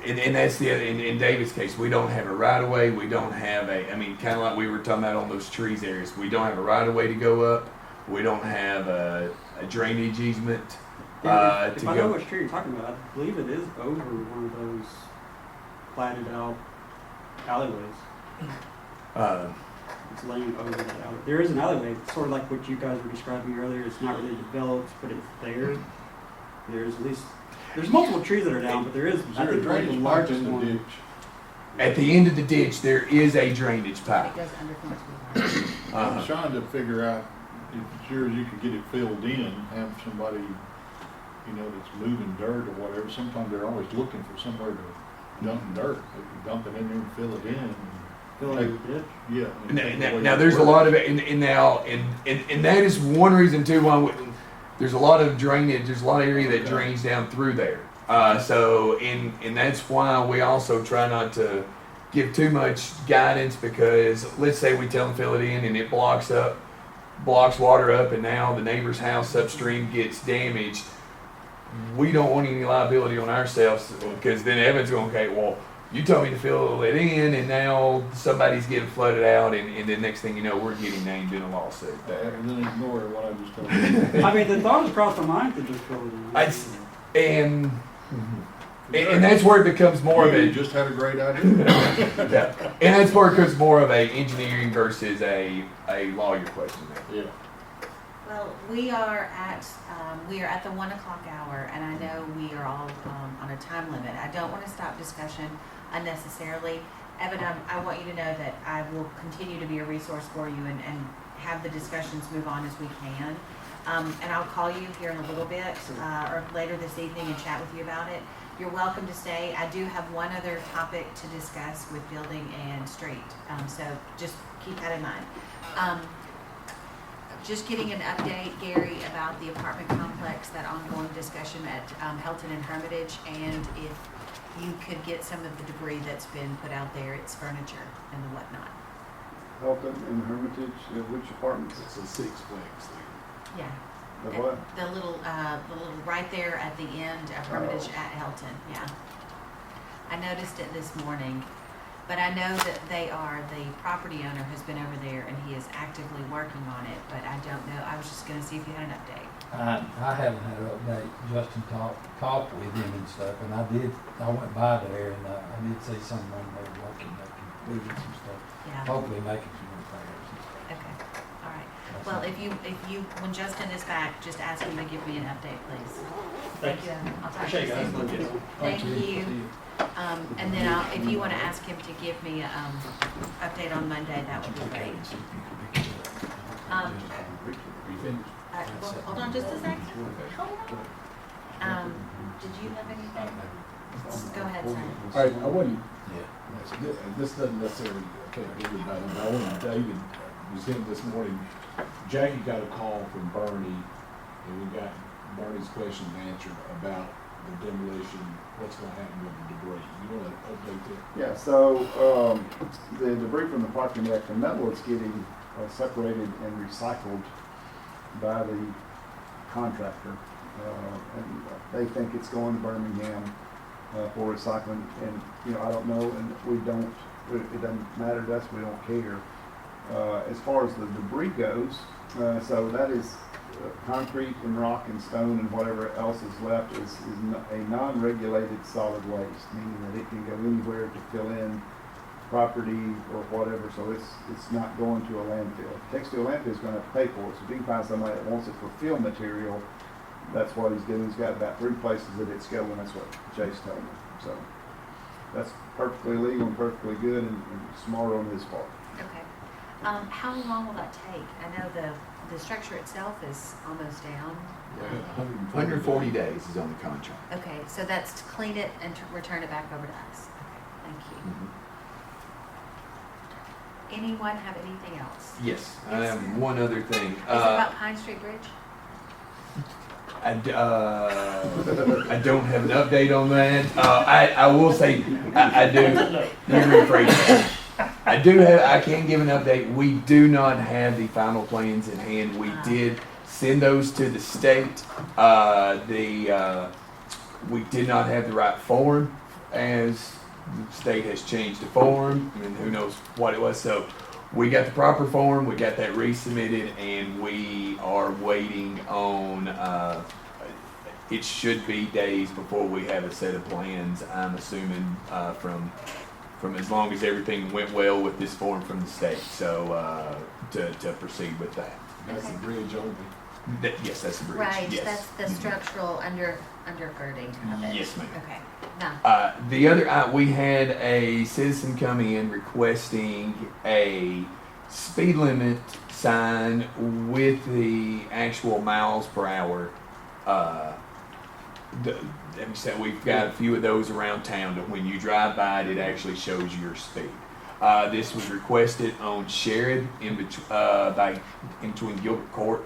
And that's the in David's case, we don't have a right of way. We don't have a. I mean, kind of like we were talking about on those trees areas. We don't have a right of way to go up. We don't have a drainage easement Yeah, if to I know go. which tree you're talking about, I believe it is over one of those platted out alleyways. It's laying over that alley. There is an alleyway, sort of like what you guys were describing earlier. It's not really developed, but it's there. There's at least, there's multiple trees that are down, but there is, Is I there a think, one of the drainage pipe largest in the one. ditch? At the end of the ditch, there is a drainage pipe. It goes under Florence Boulevard. I'm Uh, trying to figure out if it's yours, you could get it filled in, have somebody, you know, that's moving dirt or whatever. Sometimes they're always looking for somewhere to dump dirt. They can dump it in there and fill it in. Fill in the ditch. Yeah. I mean, now there's a lot of it, and that is one reason too why there's a lot of drainage. There's a lot of area that drains down through there. And that's why we also try not to give too much guidance, because let's say we tell them fill it in and it blocks water up, and now the neighbor's house upstream gets damaged. We don't want any liability on ourselves, because then Evan's going, okay, well, you told me to fill it in, and now somebody's getting flooded out, and the next thing you know, we're getting named in a lawsuit. And then ignore what I just told you. I mean, the thought has crossed my mind to just fill it in. And that's where it becomes more of You a just had a great idea. yeah. And that's where it becomes more of a engineering versus a lawyer question there. Yeah. Well, we are at the 1 o'clock hour, and I know we are all on a time limit. I don't want to stop discussion unnecessarily. Evan, I want you to know that I will continue to be a resource for you and have the discussions move on as we can. And I'll call you here in a little bit or later this evening and chat with you about it. You're welcome to stay. I do have one other topic to discuss with building and street, so just keep that in mind. Just getting an update, Gary, about the apartment complex, that ongoing discussion at Helton and Hermitage, and if you could get some of the debris that's been put out there, its furniture and the whatnot. Helton and Hermitage, which apartments? It's a six-plex thing. Yeah. The what? The little right there at the end of Hermitage at Helton, yeah. I noticed it this morning, but I know that the property owner has been over there and he is actively working on it, but I don't know, I was just gonna see if you had an update. I haven't had an update. Justin talked with him and stuff, and I went by there and I did see someone there working, moving some stuff, Yeah, hopefully making some repairs and stuff. okay, all right. Well, if you, when Justin is back, just ask him to give me an update, please. Thank you. I'll talk to you soon. Thank you. And then if you want to ask him to give me an update on Monday, that would be great. Well, hold on just a second. Hold on. Did you have anything? Go ahead, sir. All right, I wasn't, Yeah. this doesn't necessarily affect everybody, but I wanted David, was in this morning, Jackie got a call from Bernie, and we got Bernie's questions answered about the demolition, what's gonna happen with the debris. You wanna update that? Yeah, so, the debris from the parking deck, the metal is getting separated and recycled by the contractor. And they think it's going to Birmingham for recycling, and, you know, I don't know, and it doesn't matter to us, we don't care. As far as the debris goes, so that is concrete and rock and stone and whatever else is left is a non-regulated solid waste, meaning that it can go anywhere to fill in property or whatever, so it's not going to a landfill. If it takes to a landfill, it's going to have to pay for it, so if you can find somebody that wants it for fill material, that's what he's doing. He's got about 3 places that it's going, that's what Chase told me. So that's perfectly legal and perfectly good and smart on his part. Okay. How long will that take? I know the structure itself is almost down. 140 days is on the contract. Okay, so that's to clean it and to return it back over to us. Okay, thank you. Anyone have anything else? Yes, I Yes, have sir. one other thing. Is it about Pine Street Bridge? I don't have an update on that. I will say, I do, let me rephrase that. I can give an update. We do not have the final plans in hand. We did send those to the state. We did not have the right form, as the state has changed the form, and who knows what it was. So we got the proper form, we got that resubmitted, and we are waiting on, it should be days before we have a set of plans, I'm assuming, from as long as everything went well with this form from the state, so, to proceed with that. That's the Okay. bridge only. Yes, that's the bridge. Right, Yes. that's the Mhm. structural undergirding of it. Yes, ma'am. Okay, now, The other, we had a citizen come in requesting a speed limit sign with the actual miles per hour. Like I said, we've got a few of those around town that when you drive by it, it actually shows your speed. This was requested on Sherrod in between Gilbert Court,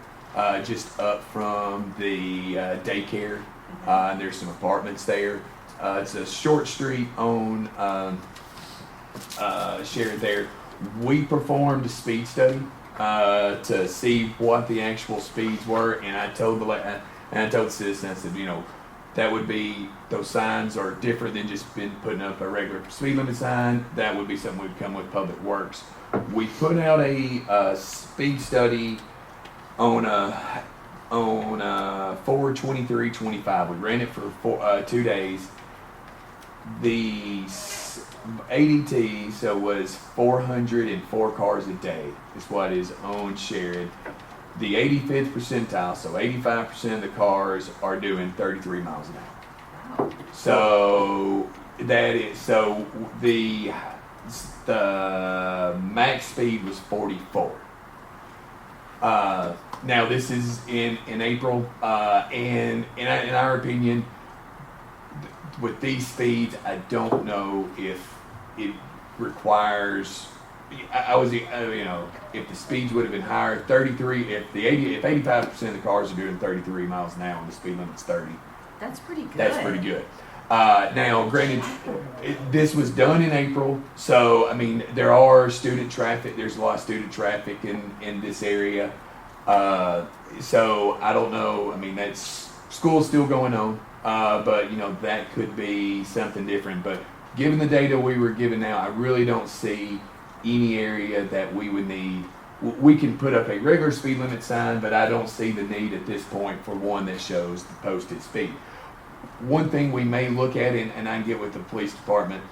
just up from the daycare. And there's some apartments there. It's a short street on Sherrod there. We performed a speed study to see what the actual speeds were, and I told the citizen, I said, that would be, those signs are different than just been putting up a regular speed limit sign. That would be something we'd come with Public Works. We put out a speed study on 4/23/25. We ran it for 2 days. The ADT, so was 404 cars a day is what is on Sherrod. The 85th percentile, so 85% of the cars are doing 33 miles an hour. wow. So the max speed was 44. Now this is in April, and in our opinion, with these speeds, I don't know if it requires. If the speeds would have been higher, 33. If 85% of the cars are doing 33 miles an hour, and the speed limit's 30. That's pretty good. That's pretty good. Now, granted, this was done in April, so I mean there are student traffic. There's a lot of student traffic in this area. So I don't know. I mean, that's school's still going on, but that could be something different. But given the data we were given now, I really don't see any area that we would need. We can put up a regular speed limit sign, but I don't see the need at this point for one that shows the posted speed. One thing we may look at, and I can get with the police department,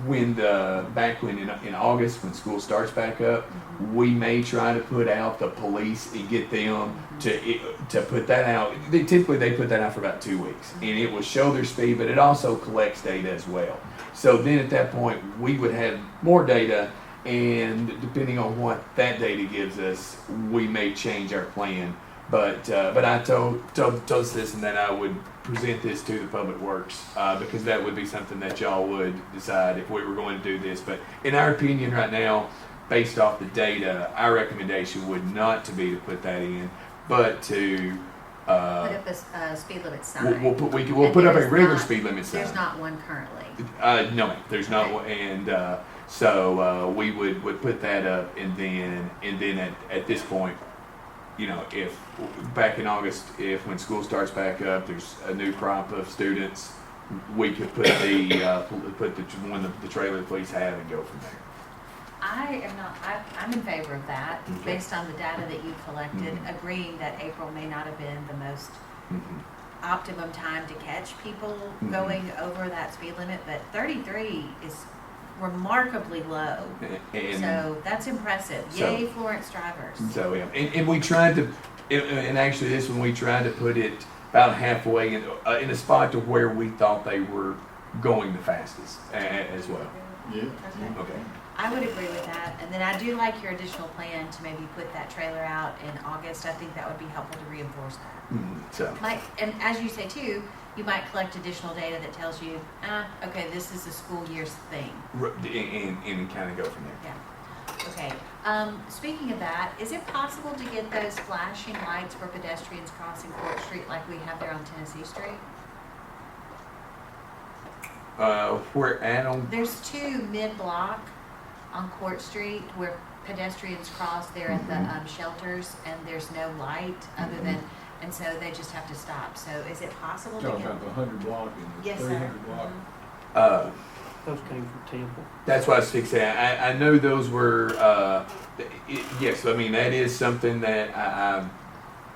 in August when school starts back up, we may try to put out the police and get them to put that out. Typically they put that out for about 2 weeks, and it will show their speed, but it also collects data as well. So then at that point we would have more data, and depending on what that data gives us, we may change our plan. But I told the citizen that I would present this to the Public Works because that would be something that y'all would decide if we were going to do this. But in our opinion right now, based off the data, our recommendation would not to be to put that in, but to Put up a speed limit sign. we'll put And up a there's regular not- speed limit sign. There's not one currently. No, ma'am, there's not one, and so we would put that up, and then at this point, if back in August, when school starts back up, there's a new crop of students, we could put the one the trailer the police have and go from there. I'm in favor of that, Okay. based on the data that you collected, Mhm. agreeing that April may not have been the most Mhm. optimum time to catch people Mhm. going over that speed limit, but 33 is remarkably low. And So that's impressive. So- Yay, Florence drivers. so yeah, and we tried to, and actually this one we tried to put it about halfway in a spot to where we thought they were going the fastest as well. Yeah. Okay. Okay. I would agree with that. And then I do like your additional plan to maybe put that trailer out in August. I think that would be helpful to reinforce that. So. And as you say too, you might collect additional data that tells you, okay, this is a school year's thing. And kind of go from there. Yeah. Okay. Speaking of that, is it possible to get those flashing lights for pedestrians crossing Court Street like we have there on Tennessee Street? Where at on? There's two mid-block on Court Street where pedestrians cross there at the shelters, and there's no light other than, and so they just have to stop. So is it possible to Talking get? about the 100 block and the Yes, sir. 300 block. Those came from Temple. That's what I was fixing. I know those were, yes, I mean, that is something that I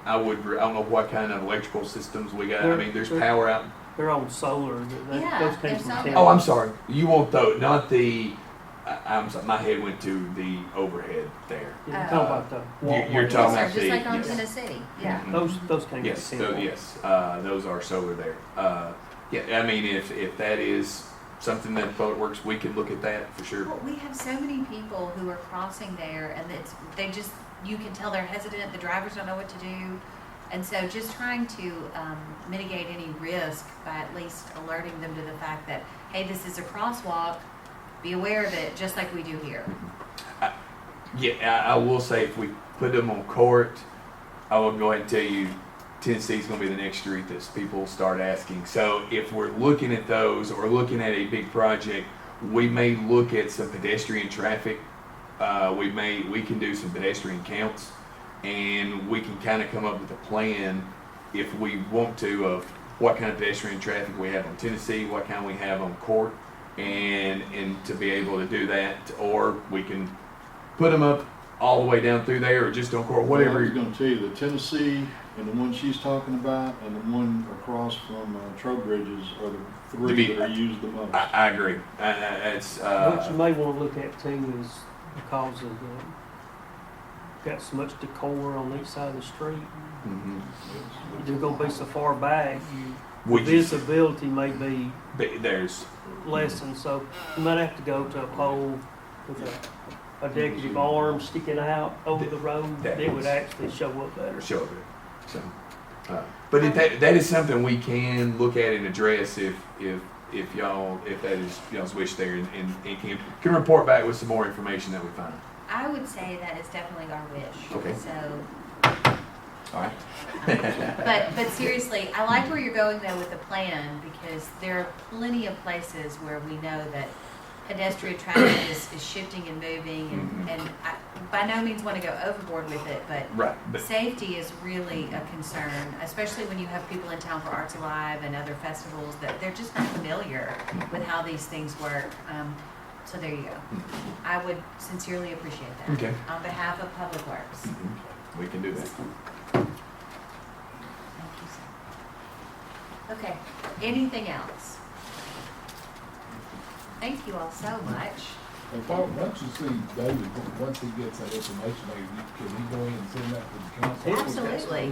don't know what kind of electrical systems we got. I mean, there's power out. They're on solar. Yeah, Those came they're from solar. Temple. Oh, I'm sorry. You want those, not the, I'm sorry, my head went to the overhead there. Yeah, you're talking about the You're walkway. talking Yes, about sir, just like on yes. Tennessee, yeah. Mhm. Those came Yes, from Temple. those are solar there. Yeah, I mean, if that is something that Public Works, we could look at that for sure. Well, we have so many people who are crossing there, and you can tell they're hesitant, the drivers don't know what to do. And so just trying to mitigate any risk by at least alerting them to the fact that, hey, this is a crosswalk, be aware of it, just like we do here. Yeah, I will say if we put them on court, I will go ahead and tell you, Tennessee's going to be the next street that people start asking. So if we're looking at those or looking at a big project, we may look at some pedestrian traffic. We can do some pedestrian counts, and we can kind of come up with a plan if we want to of what kind of pedestrian traffic we have on Tennessee, what kind we have on Court, and to be able to do that, or we can put them up all the way down through there, or just on Court, I whatever. was gonna tell you, the Tennessee and the one she's talking about and the one across from Trowbridges are the three that are used the most. I agree. It's What you may want to look at too is because of got so much decor on each side of the street. mhm. You're gonna be so far back, We just- visibility may be there's lessened, so you might have to go to a pole with a decorative arm sticking out over the road. That It would is- actually show up better. show of it. So, but that is something we can look at and address if that is y'all's wish there, and can report back with some more information that we find. I would say that is definitely our wish. Okay. So, All right. but seriously, I like where you're going though with the plan, because there are plenty of places where we know that pedestrian traffic is shifting and moving, Mhm. and I by no means want to go overboard with it, but Right. But safety is really a concern, especially when you have people in town for Arts Alive and other festivals that they're just not familiar with how these things work. So there you go. I would sincerely appreciate that. Okay. On behalf of Public Works. mhm, we can do that. Thank you, sir. Okay, anything else? Thank you all so much. If once you see David, once he gets that information, can he go in and send that to the council? Absolutely.